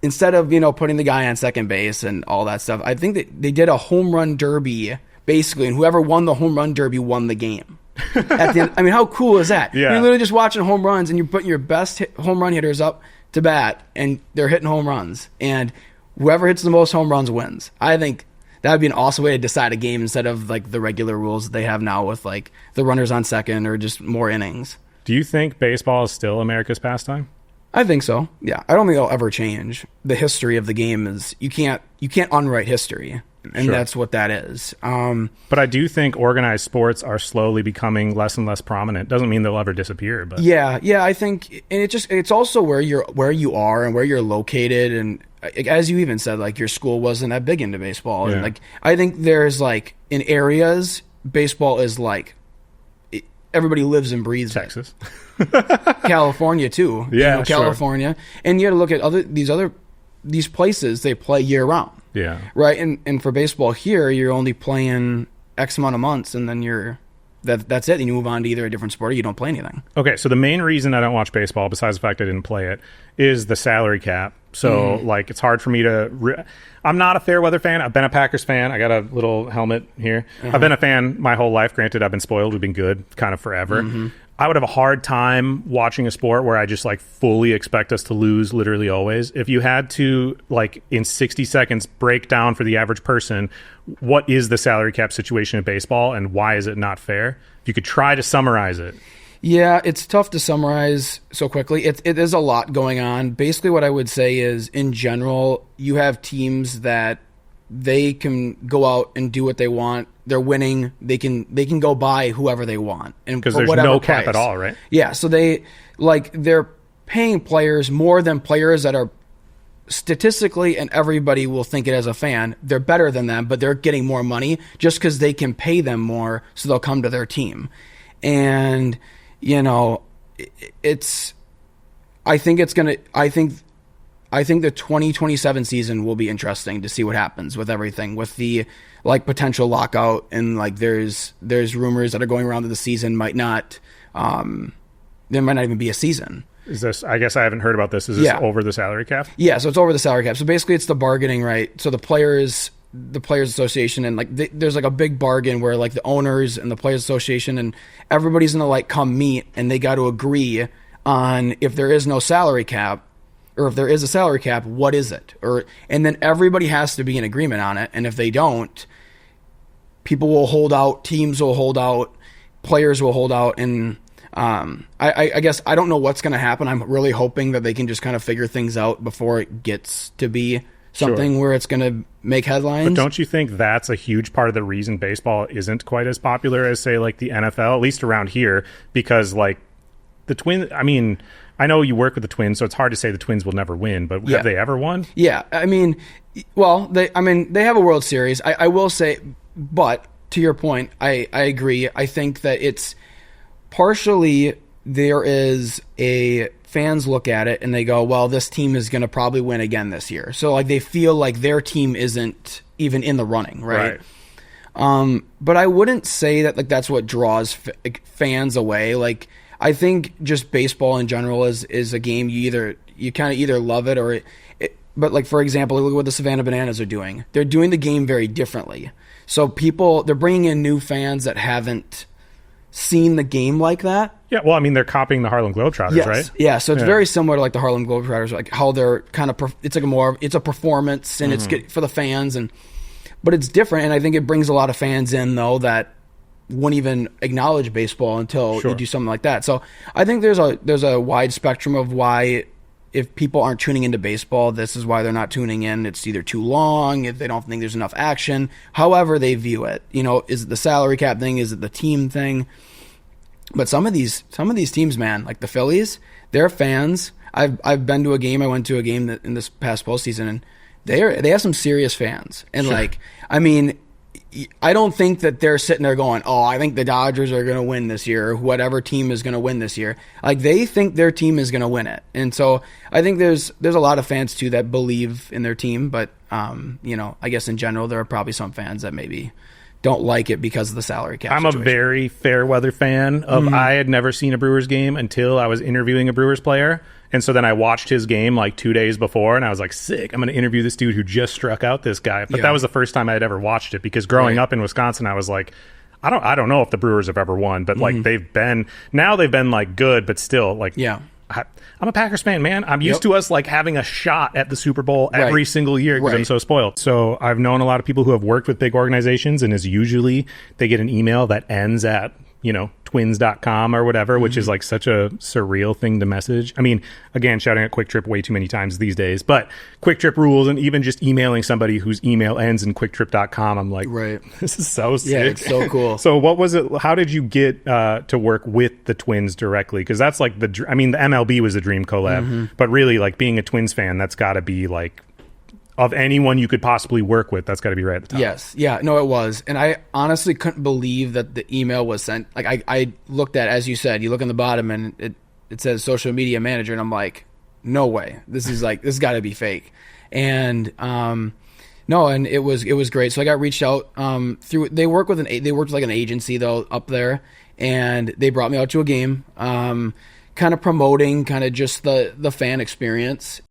instead of, you know, putting the guy on second base and all that stuff, I think that they did a home run derby basically, and whoever won the home run derby won the game. At the end, I mean, how cool is that? Yeah. You're literally just watching home runs, and you're putting your best home run hitters up to bat, and they're hitting home runs. And whoever hits the most home runs wins. I think that would be an awesome way to decide a game instead of like the regular rules that they have now with like the runners on second or just more innings. Do you think baseball is still America's pastime? I think so. Yeah, I don't think it'll ever change. The history of the game is you can't unwrite history. And that's what that is. But I do think organized sports are slowly becoming less and less prominent. Doesn't mean they'll ever disappear, but yeah, I think, and it's also where you are and where you're located, and as you even said, like your school wasn't that big into baseball, and like I think there's like in areas baseball is like everybody lives and breathes Texas, California too. Yeah, you know, California, and you got to look at these places they play year round. Yeah. Right. And for baseball here, you're only playing X amount of months, and then that's it. And you move on to either a different sport or you don't play anything. Okay. So the main reason I don't watch baseball, besides the fact I didn't play it, is the salary cap. So like it's hard for me to. I'm not a fair weather fan. I've been a Packers fan. I got a little helmet here. I've been a fan my whole life. Granted, I've been spoiled. We've been good kind of forever. I would have a hard time watching a sport where I just like fully expect us to lose literally always. If you had to like in 60 seconds break down for the average person, what is the salary cap situation in baseball and why is it not fair? If you could try to summarize it. Yeah, it's tough to summarize so quickly. It is a lot going on. Basically what I would say is in general, you have teams that they can go out and do what they want. They're winning. They can go buy whoever they want, and because there's no cap at all, right? Yeah. So they're paying players more than players that are statistically, and everybody will think it as a fan, they're better than them, but they're getting more money just because they can pay them more, so they'll come to their team. And you know, I think the 2027 season will be interesting to see what happens with everything, with the like potential lockout, and like there's rumors that are going around that the season might not, there might not even be a season. Is this? I guess I haven't heard about this. Is this over the salary cap? Yeah, so it's over the salary cap. So basically, it's the bargaining right. So the players association, and like there's like a big bargain where like the owners and the players association and everybody's gonna like come meet, and they got to agree on if there is no salary cap. Or if there is a salary cap, what is it? And then everybody has to be in agreement on it. And if they don't, people will hold out, teams will hold out, players will hold out. And I guess I don't know what's going to happen. I'm really hoping that they can just kind of figure things out before it gets to be something where it's going to make headlines. But don't you think that's a huge part of the reason baseball isn't quite as popular as, say, like the NFL, at least around here? Because like the Twins, I mean, I know you work with the Twins, so it's hard to say the Twins will never win, but have they ever won? Yeah, I mean, well, they have a World Series. I will say, but to your point, I agree. I think that it's partially there is a fans look at it and they go, well, this team is going to probably win again this year. So like they feel like their team isn't even in the running, right? But I wouldn't say that like that's what draws fans away. Like I think just baseball in general is a game you kind of either love it or but like, for example, look at what the Savannah Bananas are doing. They're doing the game very differently. So they're bringing in new fans that haven't seen the game like that. Yeah, well, I mean, they're copying the Harlem Globetrotters, right? Yeah, so it's very similar to like the Harlem Globetrotters, like how they're kind of it's a performance and it's good for the fans, but it's different, and I think it brings a lot of fans in though that wouldn't even acknowledge baseball until you do something like that. So I think there's a wide spectrum of why, if people aren't tuning into baseball, this is why they're not tuning in. It's either too long, if they don't think there's enough action, however they view it. Is it the salary cap thing? Is it the team thing? But some of these teams, man, like the Phillies, their fans. I've been to a game. I went to a game in this past postseason, and they have some serious fans. And I don't think that they're sitting there going, "Oh, I think the Dodgers are going to win this year," or whatever team is going to win this year. Like, they think their team is going to win it, and so I think there's a lot of fans too that believe in their team. But I guess in general, there are probably some fans that maybe don't like it because of the salary cap I'm situation. a very fair weather fan of I had never seen a Brewers game until I was interviewing a Brewers player. And so then I watched his game like 2 days before, and I was like, sick, I'm going to interview this dude who just struck out this guy. But that was the first time I had ever watched it, because growing up in Wisconsin, I was like, I don't know if the Brewers have ever won, but like they've been like good, but still like I'm a Packers fan, man. I'm used to us like having a shot at the Super Bowl every single year because I'm so spoiled. So I've known a lot of people who have worked with big organizations, and is usually they get an email that ends at twins.com or whatever, which is like such a surreal thing to message. I mean, again, shouting at Kwik Trip way too many times these days, but Kwik Trip rules. And even just emailing somebody whose email ends in kwiktrip.com, I'm like, this is so sick. Yeah, it's so cool. So what was it? How did you get to work with the Twins directly? Because that's like the MLB was the dream collab, but really, like, being a Twins fan, that's got to be like, of anyone you could possibly work with, that's got to be right at the top. Yes. Yeah, no, it was. And I honestly couldn't believe that the email was sent. Like, I looked at, as you said, you look on the bottom and it says social media manager, and I'm like, no way. This has got to be fake. And no, and it was great. So I got reached out they worked with like an agency though up there, and they brought me out to a game, kind of promoting kind of just the fan experience.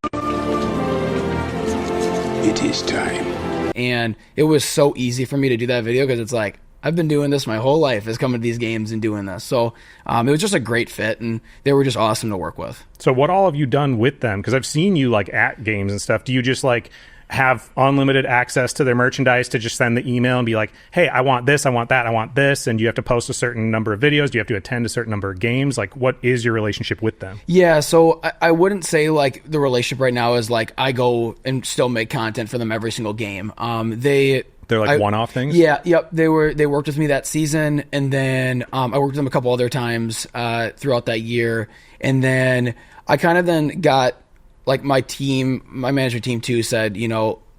It is time. And it was so easy for me to do that video, because it's like, I've been doing this my whole life, is coming to these games and doing this. So it was just a great fit, and they were just awesome to work with. So what all have you done with them? Because I've seen you like at games and stuff. Do you just like have unlimited access to their merchandise to just send the email and be like, hey, I want this, I want that, I want this, and you have to post a certain number of videos? Do you have to attend a certain number of games? Like, what is your relationship with them? Yeah, so I wouldn't say like the relationship right now is like I go and still make content for them every single game. They're like one-off things? Yeah, yep. They worked with me that season, and then I worked with them a couple other times throughout that year, and then I kind of then got, like, my management team too said,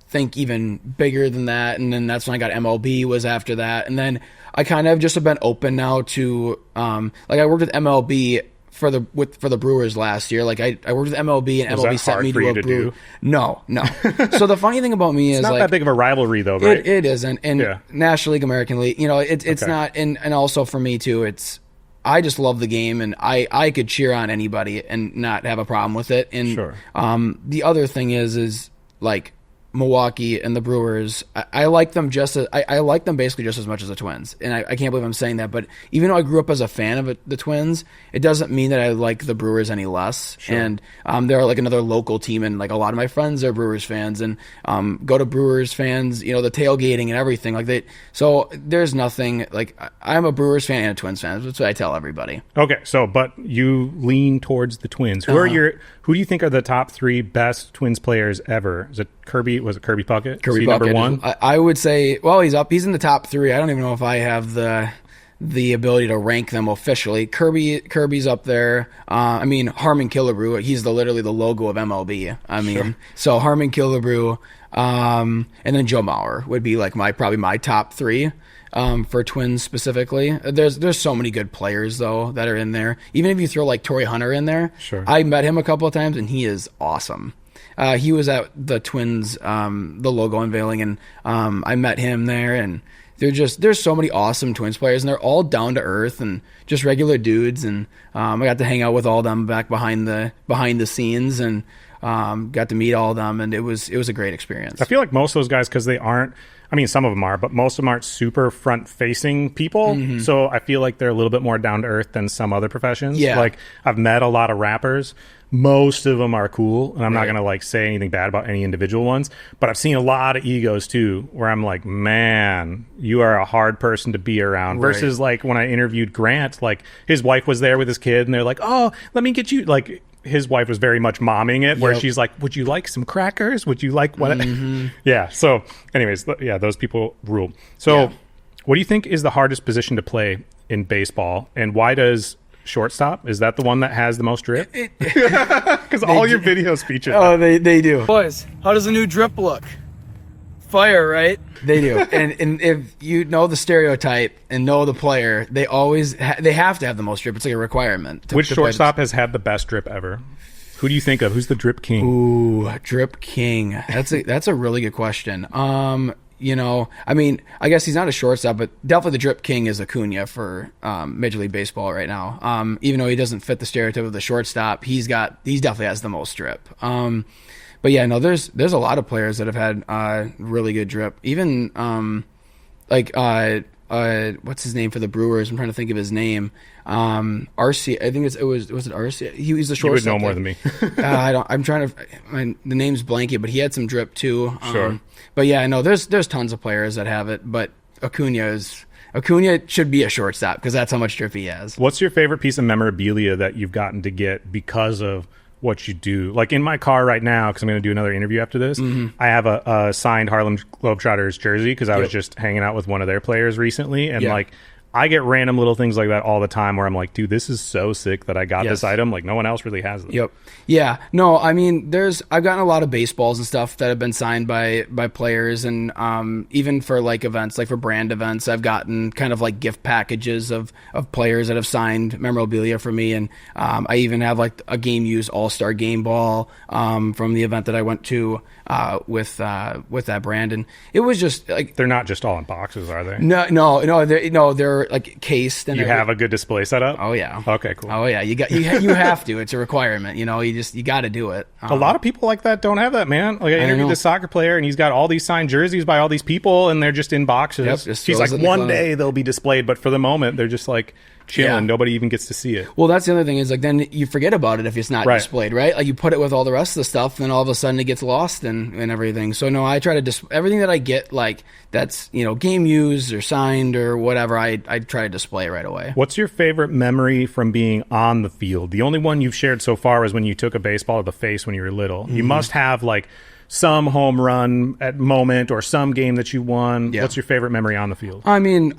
think even bigger than that. And then that's when I got MLB was after that. And then I kind of just have been open now to, like, I worked with MLB for the Brewers last year. Like, I worked with MLB, and MLB sent me to a Brew. No. So the funny thing about me is, it's not like, that big of a rivalry though, right? It isn't. And National League, American League, it's not. And also for me too, I just love the game, and I could cheer on anybody and not have a problem with it. And the other thing is like Milwaukee and the Brewers, I like them I like them basically just as much as the Twins. And I can't believe I'm saying that, but even though I grew up as a fan of the Twins, it doesn't mean that I like the Brewers any less. And they're like another local team, and like a lot of my friends are Brewers fans, and go to Brewers fans, the tailgating and everything like. So there's nothing, like, I'm a Brewers fan and a Twins fan. That's what I tell everybody. Okay, so but you lean towards the Twins. Who do you think are the top 3 best Twins players ever? Is it Kirby? Was it Kirby Puckett? Kirby Puckett, number 1? I would say, well, he's in the top 3. I don't even know if I have the ability to rank them officially. Kirby's up there. Harmon Killebrew, he's literally the logo of MLB. So Harmon Killebrew, and then Joe Mauer would be like probably my top 3. For Twins specifically. There's so many good players though that are in there. Even if you throw like Torrey Hunter in there, I met him a couple of times, and he is awesome. He was at the Twins the logo unveiling, and I met him there, and there's so many awesome Twins players, and they're all down to earth and just regular dudes. And I got to hang out with all of them back behind the scenes, and got to meet all of them, and it was a great experience. I feel like most of those guys, because they aren't, I mean, some of them are, but most of them aren't super front-facing people. So I feel like they're a little bit more down-to-earth than some other professions. Yeah. Like, I've met a lot of rappers. Most of them are cool, and I'm not going to, like, say anything bad about any individual ones. But I've seen a lot of egos, too, where I'm like, man, you are a hard person to be around. Right. Versus, like, when I interviewed Grant, like, his wife was there with his kid, and they're like, oh, let me get you, like... His wife was very much momming it, where she's like, would you like some crackers? Would you like what? Yeah. So anyways, yeah, those people rule. So what do you think is the hardest position to play in baseball? And why does shortstop? Is that the one that has the most drip? Because all your videos feature Oh, they do. Boys, how does a new drip look? Fire, right? They do. And if you know the stereotype and know the player, they always they have to have the most drip. It's like a requirement. Which shortstop has had the best drip ever? Who do you think of? Who's the drip king? Ooh, drip king. That's a really good question. You know, I mean, I guess he's not a shortstop, but definitely the drip king is Acuna for Major League Baseball right now. Even though he doesn't fit the stereotype of the shortstop, he definitely has the most drip. But yeah, no, there's a lot of players that have had really good drip. Even what's his name for the Brewers? I'm trying to think of his name. RC. I think was it RC? He's the shortstop. You would know more than me. I'm trying to. The name's blanket, but he had some drip too. Sure. But yeah, no, there's tons of players that have it. But Acuna should be a shortstop because that's how much drip he has. What's your favorite piece of memorabilia that you've gotten to get because of what you do? Like in my car right now, because I'm going to do another interview after this, I have a signed Harlem Globetrotters jersey because I was just hanging out with one of their players recently, and like I get random little things like that all the time where I'm like, dude, this is so sick that I got this item. Like no one else really has them. Yep. Yeah. No, I mean, I've gotten a lot of baseballs and stuff that have been signed by players, and even for like events, like for brand events, I've gotten kind of like gift packages of players that have signed memorabilia for me, and I even have like a game used All-Star game ball from the event that I went to with that brand, and it was just like they're not just all in boxes, are they? No, they're like cased. And you have a good display setup. Oh yeah. Okay, cool. Oh yeah, you have to. It's a requirement. You know, you got to do it. A lot of people like that don't have that, man. Like I interviewed this soccer player, and he's got all these signed jerseys by all these people, and they're just in boxes. Yep, he's like, one day they'll be displayed, but for the moment, they're just like chilling. Yeah. Nobody even gets to see it. Well, that's the other thing is like then you forget about it if it's not displayed, right? Like you put it with all the rest of the stuff, and then all of a sudden it gets lost and everything. So no, I try to everything that I get like that's game used or signed or whatever. I try to display right away. What's your favorite memory from being on the field? The only one you've shared so far is when you took a baseball to the face when you were little. You must have like some home run at moment or some game that you won. Yeah. What's your favorite memory on the field? I mean,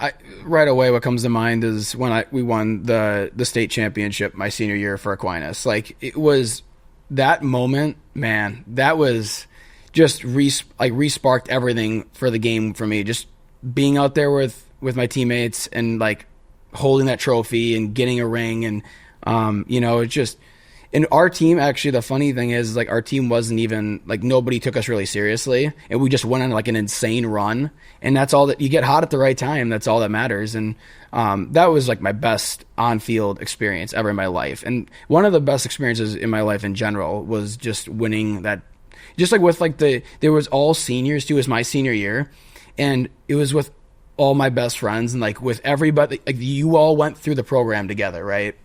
right away what comes to mind is when we won the state championship my senior year for Aquinas. Like it was that moment, man, that was just re-sparked everything for the game for me. Just being out there with my teammates and like holding that trophy and getting a ring, and it's just. And our team, actually, the funny thing is, like, our team wasn't even, like, nobody took us really seriously. And we just went on, like, an insane run. And that's all that, you get hot at the right time. That's all that matters. And that was, like, my best on-field experience ever in my life. And one of the best experiences in my life in general was just winning that, just like with, like, there was all seniors, too. It was my senior year. And it was with all my best friends and, like, with everybody. Like, you all went through the program together, right?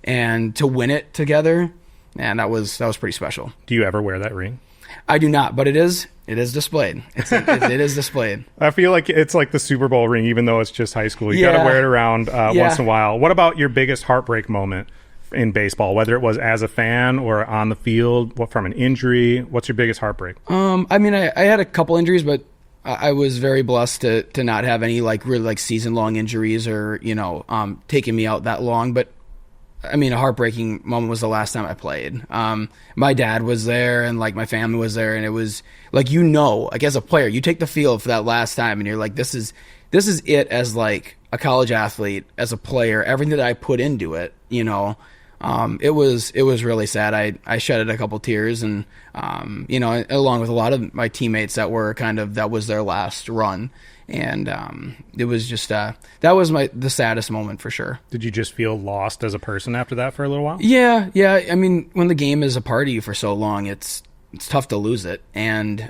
And to win it together, man, that was pretty special. Do you ever wear that ring? I do not, but it is displayed. It is displayed. I feel like it's like the Super Bowl ring, even though it's just high school. You got to wear it around once in a while. What about your biggest heartbreak moment in baseball, whether it was as a fan or on the field, from an injury? What's your biggest heartbreak? I mean, I had a couple injuries, but I was very blessed to not have any like really like season-long injuries or taking me out that long, but I mean, a heartbreaking moment was the last time I played. My dad was there and like my family was there, and it was like, like as a player, you take the field for that last time and you're like, this is it as like a college athlete, as a player, everything that I put into it, it was really sad. I shedded a couple tears, and along with a lot of my teammates that was their last run. And it was just that was the saddest moment for sure. Did you just feel lost as a person after that for a little while? Yeah. I mean, when the game is a part of you for so long, it's tough to lose it. And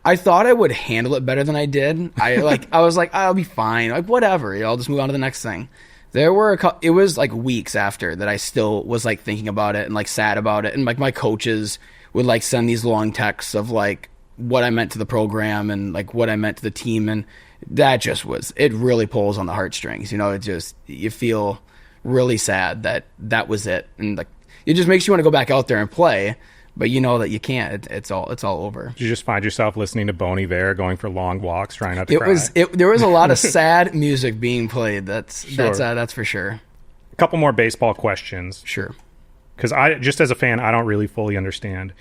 I thought I would handle it better than I did. I was like, I'll be fine. Like, whatever. I'll just move on to the next thing. There were it was like weeks after that I still was like thinking about it and like sad about it. And like my coaches would like send these long texts of like what I meant to the program and like what I meant to the team. And that just it really pulls on the heartstrings. You feel really sad that was it. And like, it just makes you want to go back out there and play. But you know that you can't. It's all over. Did you just find yourself listening to Bon Iver, going for long walks, trying not to cry? There was a lot of sad music being played. That's for sure. A couple more baseball questions. Sure. Because just as a fan, I don't really fully understand.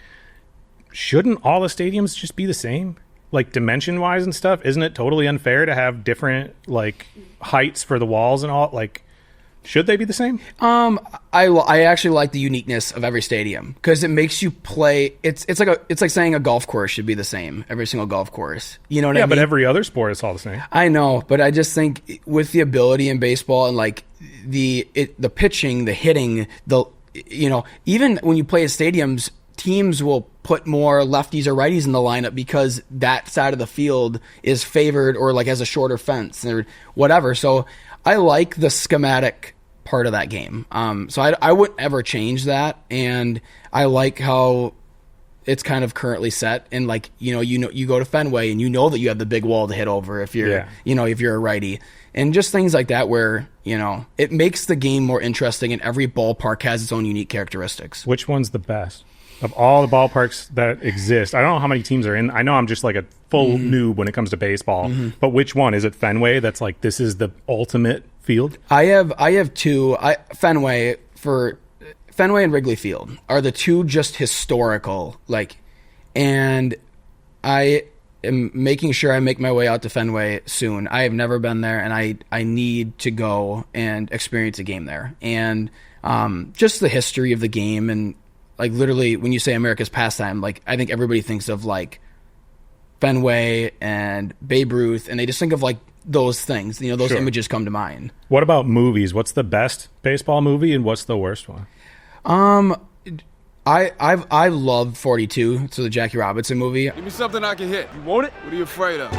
Shouldn't all the stadiums just be the same? Like dimension-wise and stuff? Isn't it totally unfair to have different like heights for the walls and all? Like, should they be the same? I actually like the uniqueness of every stadium because it makes you play. It's like saying a golf course should be the same, every single golf course. You know what I mean? Yeah, but every other sport is all the same. I know, but I just think with the ability in baseball and like the pitching, the hitting, even when you play at stadiums, teams will put more lefties or righties in the lineup because that side of the field is favored or like has a shorter fence or whatever. So I like the schematic part of that game. So I wouldn't ever change that. And I like how it's kind of currently set. And like, you go to Fenway and you know that you have the big wall to hit over if you're, if you're a righty. And just things like that where, it makes the game more interesting and every ballpark has its own unique characteristics. Which one's the best? Of all the ballparks that exist, I don't know how many teams are in. I know I'm just like a full noob when it comes to baseball, but which one? Is it Fenway that's like, this is the ultimate field? I have two. Fenway and Wrigley Field are the two just historical, and I am making sure I make my way out to Fenway soon. I have never been there, and I need to go and experience a game there. And just the history of the game and like literally when you say America's pastime, like I think everybody thinks of like Fenway and Babe Ruth, and they just think of like those things. Those images come to mind. What about movies? What's the best baseball movie and what's the worst one? I love 42, so the Jackie Robinson movie. Give me something I can hit. You want it? What are you afraid of?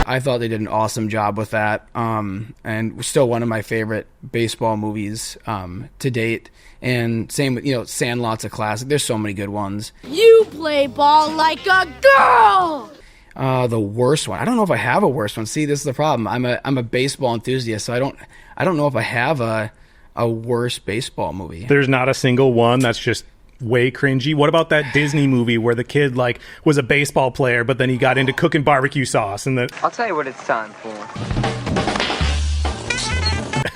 I thought they did an awesome job with that, and still one of my favorite baseball movies to date. And same with, Sandlot's a classic. There's so many good ones. You play ball like a girl! The worst one. I don't know if I have a worst one. See, this is the problem. I'm a baseball enthusiast, so I don't know if I have a worst baseball movie. There's not a single one that's just way cringy. What about that Disney movie where the kid like was a baseball player, but then he got into cooking barbecue sauce and I'll tell you what it's time for.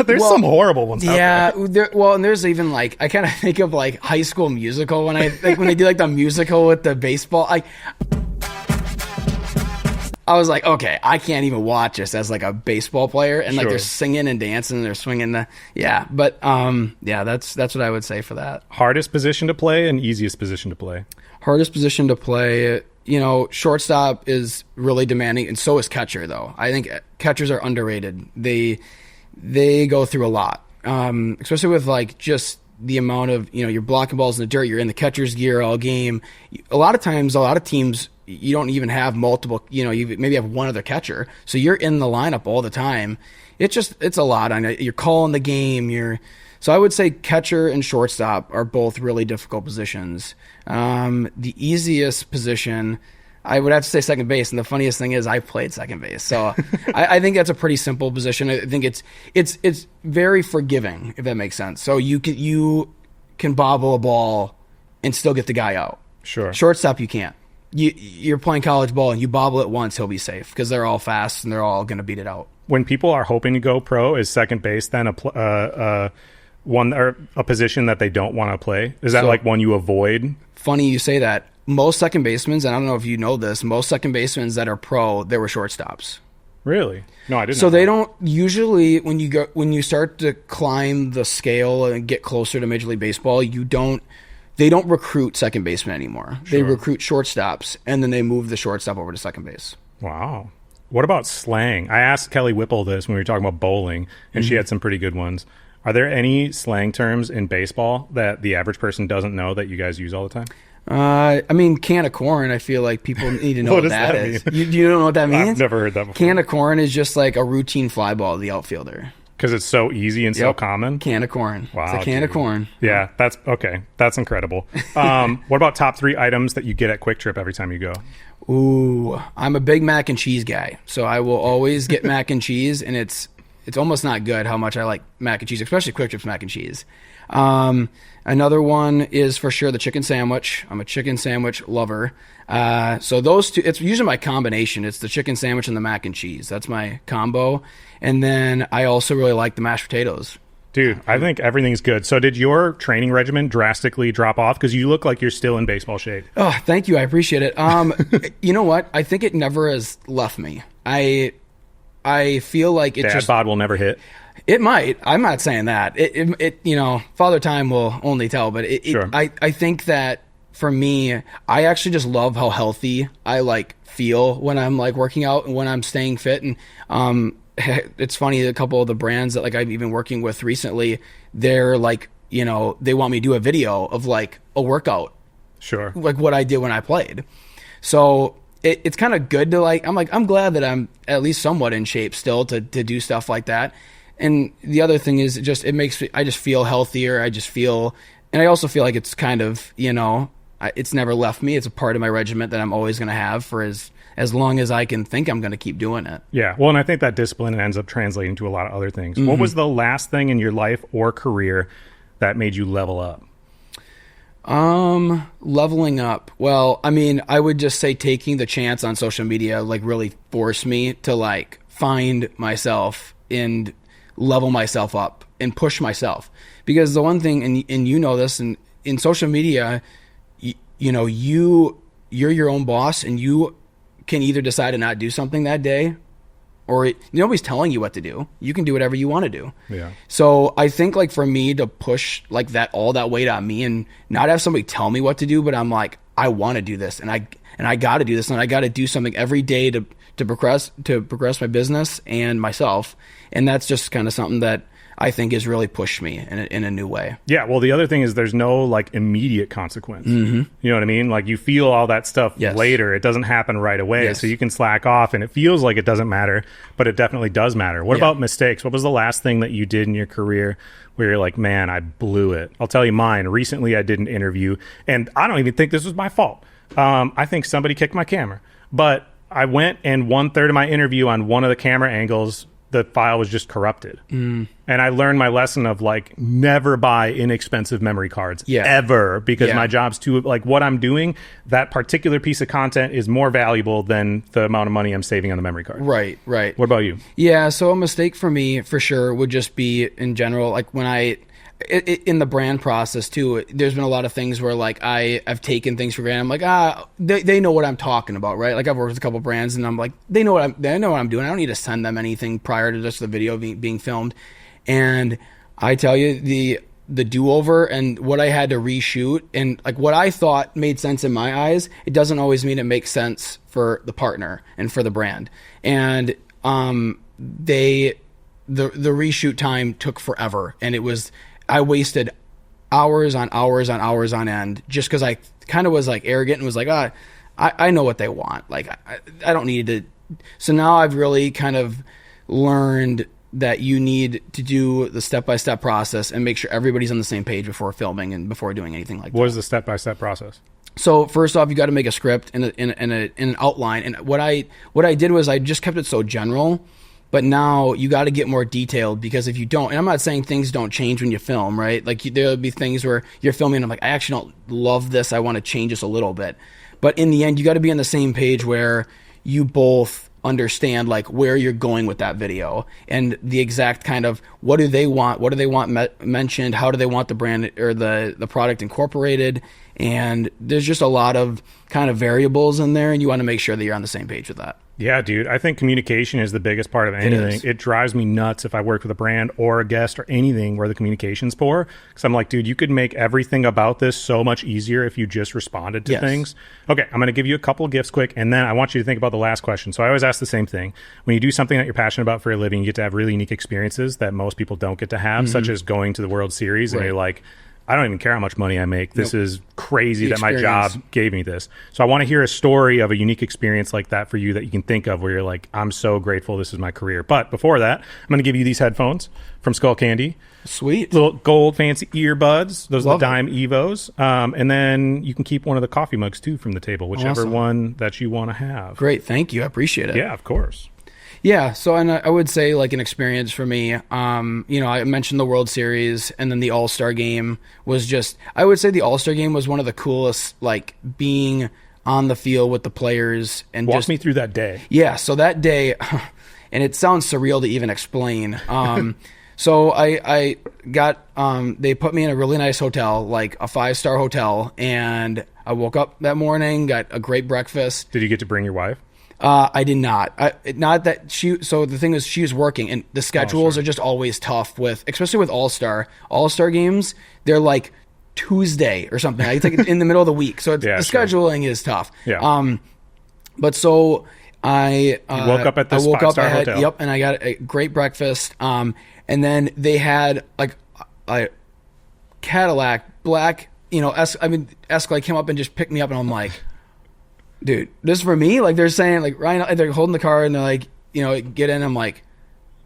There's some horrible ones out there. And there's even like I kind of think of like High School Musical when they do like the musical with the baseball. I was like, okay, I can't even watch this as like a baseball player, and like they're singing and dancing and they're swinging that's what I would say for that. Hardest position to play and easiest position to play. Hardest position to play, shortstop is really demanding, and so is catcher though. I think catchers are underrated. They go through a lot, especially with like just the amount of, you're blocking balls in the dirt, you're in the catcher's gear all game. A lot of times, a lot of teams, you don't even have multiple, you maybe have one other catcher. So you're in the lineup all the time. It's a lot. You're calling the game. So I would say catcher and shortstop are both really difficult positions. The easiest position, I would have to say second base. And the funniest thing is I played second base. So I think that's a pretty simple position. I think it's very forgiving, if that makes sense. So you can bobble a ball and still get the guy out. Sure. Shortstop, you can't. You're playing college ball and you bobble it once, he'll be safe because they're all fast and they're all going to beat it out. When people are hoping to go pro, is second base then one or a position that they don't want to play? Is that like one you avoid? Funny you say that. Most second basemen, and I don't know if you know this, most second basemen that are pro, they were shortstops. Really? No, I didn't. So know they that. don't usually, when you start to climb the scale and get closer to Major League Baseball, they don't recruit second baseman anymore. They Sure. recruit shortstops, and then they move the shortstop over to second base. Wow. What about slang? I asked Kelly Whipple this when we were talking about bowling, and she had some pretty good ones. Are there any slang terms in baseball that the average person doesn't know that you guys use all the time? I mean, can of corn, I feel like people need to know What what does that that is. mean? You don't know what that means? I've never heard that before. Can of corn is just like a routine fly ball to the outfielder. Because it's so easy and so Yep. common. Can of corn. Wow, It's a can of dude. corn. Yeah, that's okay. That's incredible. What about top 3 items that you get at Kwik Trip every time you go? Ooh, I'm a big mac and cheese guy, so I will always get mac and cheese, and it's almost not good how much I like mac and cheese, especially Kwik Trip's mac and cheese. Another one is for sure the chicken sandwich. I'm a chicken sandwich lover. So those two, it's usually my combination. It's the chicken sandwich and the mac and cheese. That's my combo. And then I also really like the mashed potatoes. Dude, I think everything's good. So did your training regimen drastically drop off? Because you look like you're still in baseball shape. Oh, thank you. I appreciate it. You know what? I think it never has left me. I feel like it Dad just... bod will never hit. It might. I'm not saying that. It Father Time will only tell. But Sure. I think that for me, I actually just love how healthy I like feel when I'm like working out and when I'm staying fit. And it's funny, a couple of the brands that like I've been working with recently, they're like, they want me to do a video of like a workout, Sure. like what I did when I played. So it's kind of good to I'm glad that I'm at least somewhat in shape still to do stuff like that. And the other thing is I just feel healthier. And I also feel like it's kind of, it's never left me. It's a part of my regiment that I'm always going to have for as long as I can think I'm going to keep doing it. Yeah. Well, and I think that discipline ends up translating to a lot of other things. What was the last thing in your life or career that made you level up? Leveling up. Well, I mean, I would just say taking the chance on social media, like really forced me to like find myself and level myself up and push myself. Because the one thing, and you know this, and in social media, you're your own boss, and you can either decide to not do something that day, or nobody's telling you what to do. You can do whatever you want to do. Yeah. So I think like for me to push like that, all that weight on me and not have somebody tell me what to do, but I'm like, I want to do this, and I got to do this, and I got to do something every day to progress my business and myself. And that's just kind of something that I think has really pushed me in a new way. Yeah. Well, the other thing is there's no like immediate consequence. You know what I mean? Like you feel all that stuff Yes. later. It doesn't happen right away. Yes. So you can slack off and it feels like it doesn't matter, but it definitely does matter. What about mistakes? What was the last thing that you did in your career where you're like, man, I blew it? I'll tell you mine. Recently, I did an interview and I don't even think this was my fault. I think somebody kicked my camera, but I went and 1/3 of my interview on one of the camera angles, the file was just corrupted. And I learned my lesson of like never buy inexpensive memory cards ever, because my job's too like what I'm doing, that particular piece of content is more valuable than the amount of money I'm saving on the memory card. Right. What about you? Yeah, so a mistake for me for sure would just be in general, like when in the brand process too, there's been a lot of things where like I've taken things for granted. I'm like, they know what I'm talking about, right? Like I've worked with a couple brands and I'm like, they know what I'm doing. I don't need to send them anything prior to just the video being filmed. And I tell you, the do-over and what I had to reshoot and like what I thought made sense in my eyes, it doesn't always mean it makes sense for the partner and for the brand. And the reshoot time took forever, and I wasted hours on hours on hours on end just because I kind of was like arrogant and was like, I know what they want. Like I don't need to. So now I've really kind of learned that you need to do the step-by-step process and make sure everybody's on the same page before filming and before doing anything like that. What is the step-by-step process? So first off, you got to make a script and an outline. And what I did was I just kept it so general. But now you got to get more detailed, because if you don't, and I'm not saying things don't change when you film, right? Like there'll be things where you're filming and I'm like, I actually don't love this. I want to change this a little bit. But in the end, you got to be on the same page where you both understand like where you're going with that video and the exact kind of what do they want mentioned, how do they want the brand or the product incorporated. And there's just a lot of kind of variables in there, and you want to make sure that you're on the same page with that. Yeah, dude. I think communication is the biggest part of anything. It drives me nuts if I work with a brand or a guest or anything where the communication's poor. Because I'm like, dude, you could make everything about this so much easier if you just responded to things. Okay, I'm going to give you a couple of gifts quick, and then I want you to think about the last question. So I always ask the same thing. When you do something that you're passionate about for a living, you get to have really unique experiences that most people don't get to have, such as going to the World Series, and you're like, I don't even care how much money I make. This is crazy that my job gave me this. So I want to hear a story of a unique experience like that for you that you can think of where you're like, I'm so grateful this is my career. But before that, I'm going to give you these headphones from Skull Candy. Sweet. Little gold fancy earbuds. Those are the Dime Evos. And then you can keep one of the coffee mugs too from the table, whichever one that you want to have. Great. Thank you. I appreciate it. Yeah, of course. Yeah, so and I would say like an experience for me, I mentioned the World Series and then the All-Star game was just, I would say the All-Star game was one of the coolest, like being on the field with the players and Walk me through that day. Yeah, so that day, and it sounds surreal to even explain. So I got, they put me in a really nice hotel, like a 5-star hotel, and I woke up that morning, got a great breakfast. Did you get to bring your wife? I did not. Not that she. So the thing is, she was working, and the schedules are just always tough with, especially with All-Star games. They're like Tuesday or something. It's like in the middle of the week, so the scheduling is tough. Yeah. But so I you woke up at this 5-star hotel. Yep, and I got a great breakfast. And then they had like a Cadillac black. Escalade came up and just picked me up, and I'm like, dude, this is for me? Like, they're saying, like, Ryan, they're holding the car, and they're like, get in. I'm like,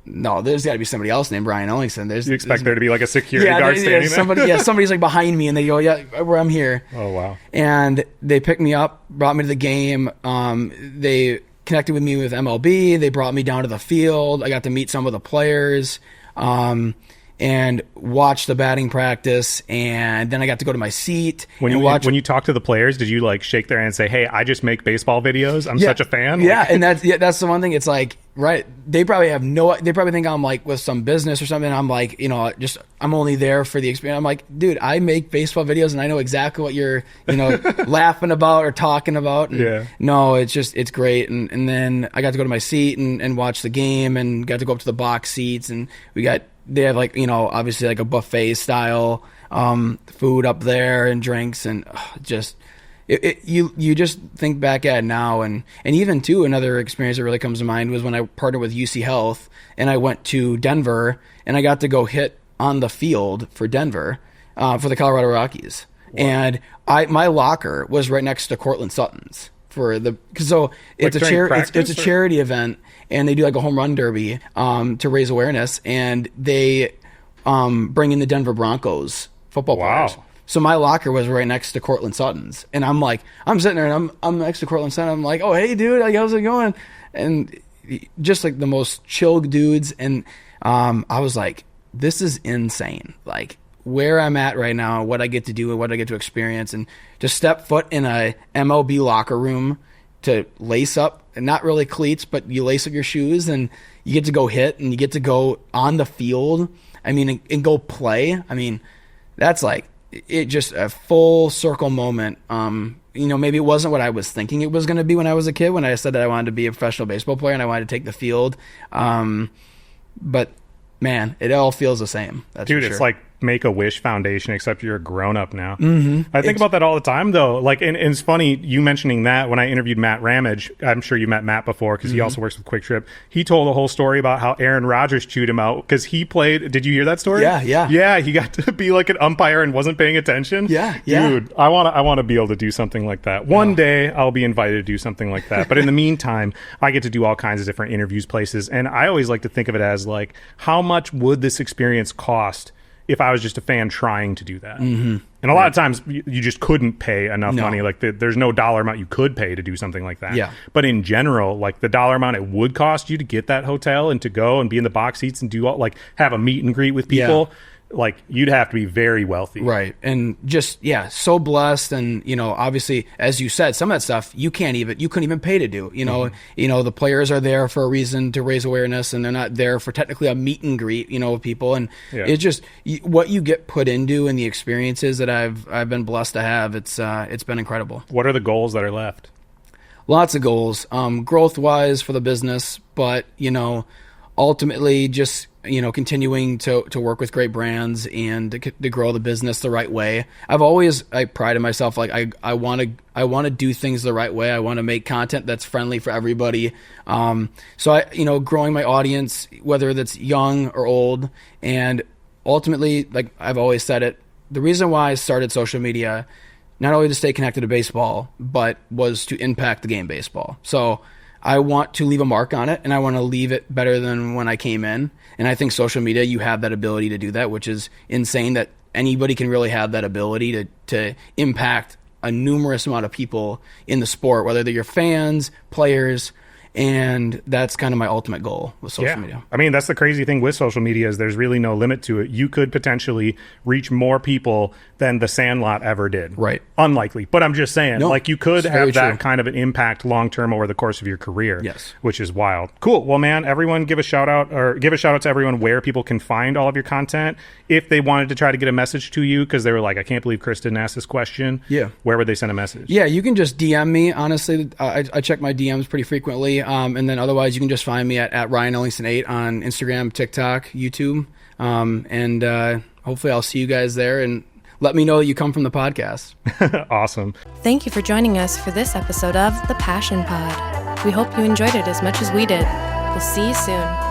no, there's got to be somebody else named Ryan Ellingson. You expect there to be, like, a security guard standing there? Somebody's, like, behind me, and they go, where I'm here. Oh, wow. And they picked me up, brought me to the game. They connected with me with MLB. They brought me down to the field. I got to meet some of the players. And watch the batting practice, and then I got to go to my seat. When you talk to the players, did you like shake their hand and say, "Hey, I just make baseball videos. I'm such a fan." Yeah, and that's the one thing. It's like, right? They probably think I'm like with some business or something. I'm like, I'm only there for the experience. I'm like, dude, I make baseball videos, and I know exactly what you're, laughing about or talking about. And no, it's great. And then I got to go to my seat and watch the game, and got to go up to the box seats, and they have like, obviously like a buffet style food up there and drinks, and you just think back at it now. And even too, another experience that really comes to mind was when I partnered with UC Health and I went to Denver, and I got to go hit on the field for Denver for the Colorado Rockies. Wow. And my locker was right next to Cortland Sutton's it's a charity event. And they do like a home run derby to raise awareness, and they bring in the Denver Broncos football players. So my locker was right next to Cortland Sutton's, and I'm sitting there, and I'm next to Cortland Sutton. I'm like, oh hey dude, like, how's it going? And just like the most chill dudes, and I was like, this is insane. Like where I'm at right now, what I get to do, and what I get to experience, and to step foot in a MLB locker room, to lace up, and not really cleats, but you lace up your shoes, and you get to go hit, and you get to go on the field. I mean, and go play. I mean, that's like it, just a full circle moment. Maybe it wasn't what I was thinking it was going to be when I was a kid, when I said that I wanted to be a professional baseball player and I wanted to take the field. But man, it all feels the same. That's dude, for sure. It's like Make-A-Wish Foundation, except you're a grown-up now. I think about that all the time, though. Like, and it's funny you mentioning that. When I interviewed Matt Ramage, I'm sure you met Matt before because he also works with Kwik Trip. He told a whole story about how Aaron Rodgers chewed him out because he played. Did you hear that story? Yeah. He got to be like an umpire and wasn't paying attention. Dude, I want to be able to do something like that. One day I'll be invited to do something like that. But in the meantime, I get to do all kinds of different interviews places, and I always like to think of it as like, how much would this experience cost if I was just a fan trying to do that? And a lot of times you just couldn't pay enough money. Like there's no dollar amount you could pay to do something like that. But in general, like the dollar amount it would cost you to get that hotel and to go and be in the box seats and do all, like have a meet and greet with people, like you'd have to be very wealthy. Right. And just, so blessed. And, obviously, as you said, some of that stuff you couldn't even pay to do. The players are there for a reason to raise awareness, and they're not there for technically a meet and greet, with people. And it's just what you get put into and the experiences that I've been blessed to have. It's been incredible. What are the goals that are left? Lots of goals, growth wise for the business, but, ultimately just, continuing to work with great brands and to grow the business the right way. I prided myself, like I want to do things the right way. I want to make content that's friendly for everybody. So growing my audience, whether that's young or old, and ultimately, like I've always said it, the reason why I started social media, not only to stay connected to baseball, but was to impact the game baseball. So I want to leave a mark on it, and I want to leave it better than when I came in. And I think social media, you have that ability to do that, which is insane that anybody can really have that ability to impact a numerous amount of people in the sport, whether they're your fans, players, and that's kind of my ultimate goal with social media. I mean, that's the crazy thing with social media is there's really no limit to it. You could potentially reach more people than the Sandlot ever did. Right. Unlikely. But I'm just saying, like you could have that kind of an impact long-term over the course of your career. Yes. Which is wild. Cool. Well, man, everyone give a shout out to everyone where people can find all of your content. If they wanted to try to get a message to you because they were like, I can't believe Chris didn't ask this question. Yeah. Where would they send a message? Yeah, you can just DM me. Honestly, I check my DMs pretty frequently. And then otherwise, you can just find me at Ryan Ellingson 8 on Instagram, TikTok, YouTube. And hopefully I'll see you guys there and let me know that you come from the podcast. Awesome. Thank you for joining us for this episode of The Passion Pod. We hope you enjoyed it as much as we did. We'll see you soon.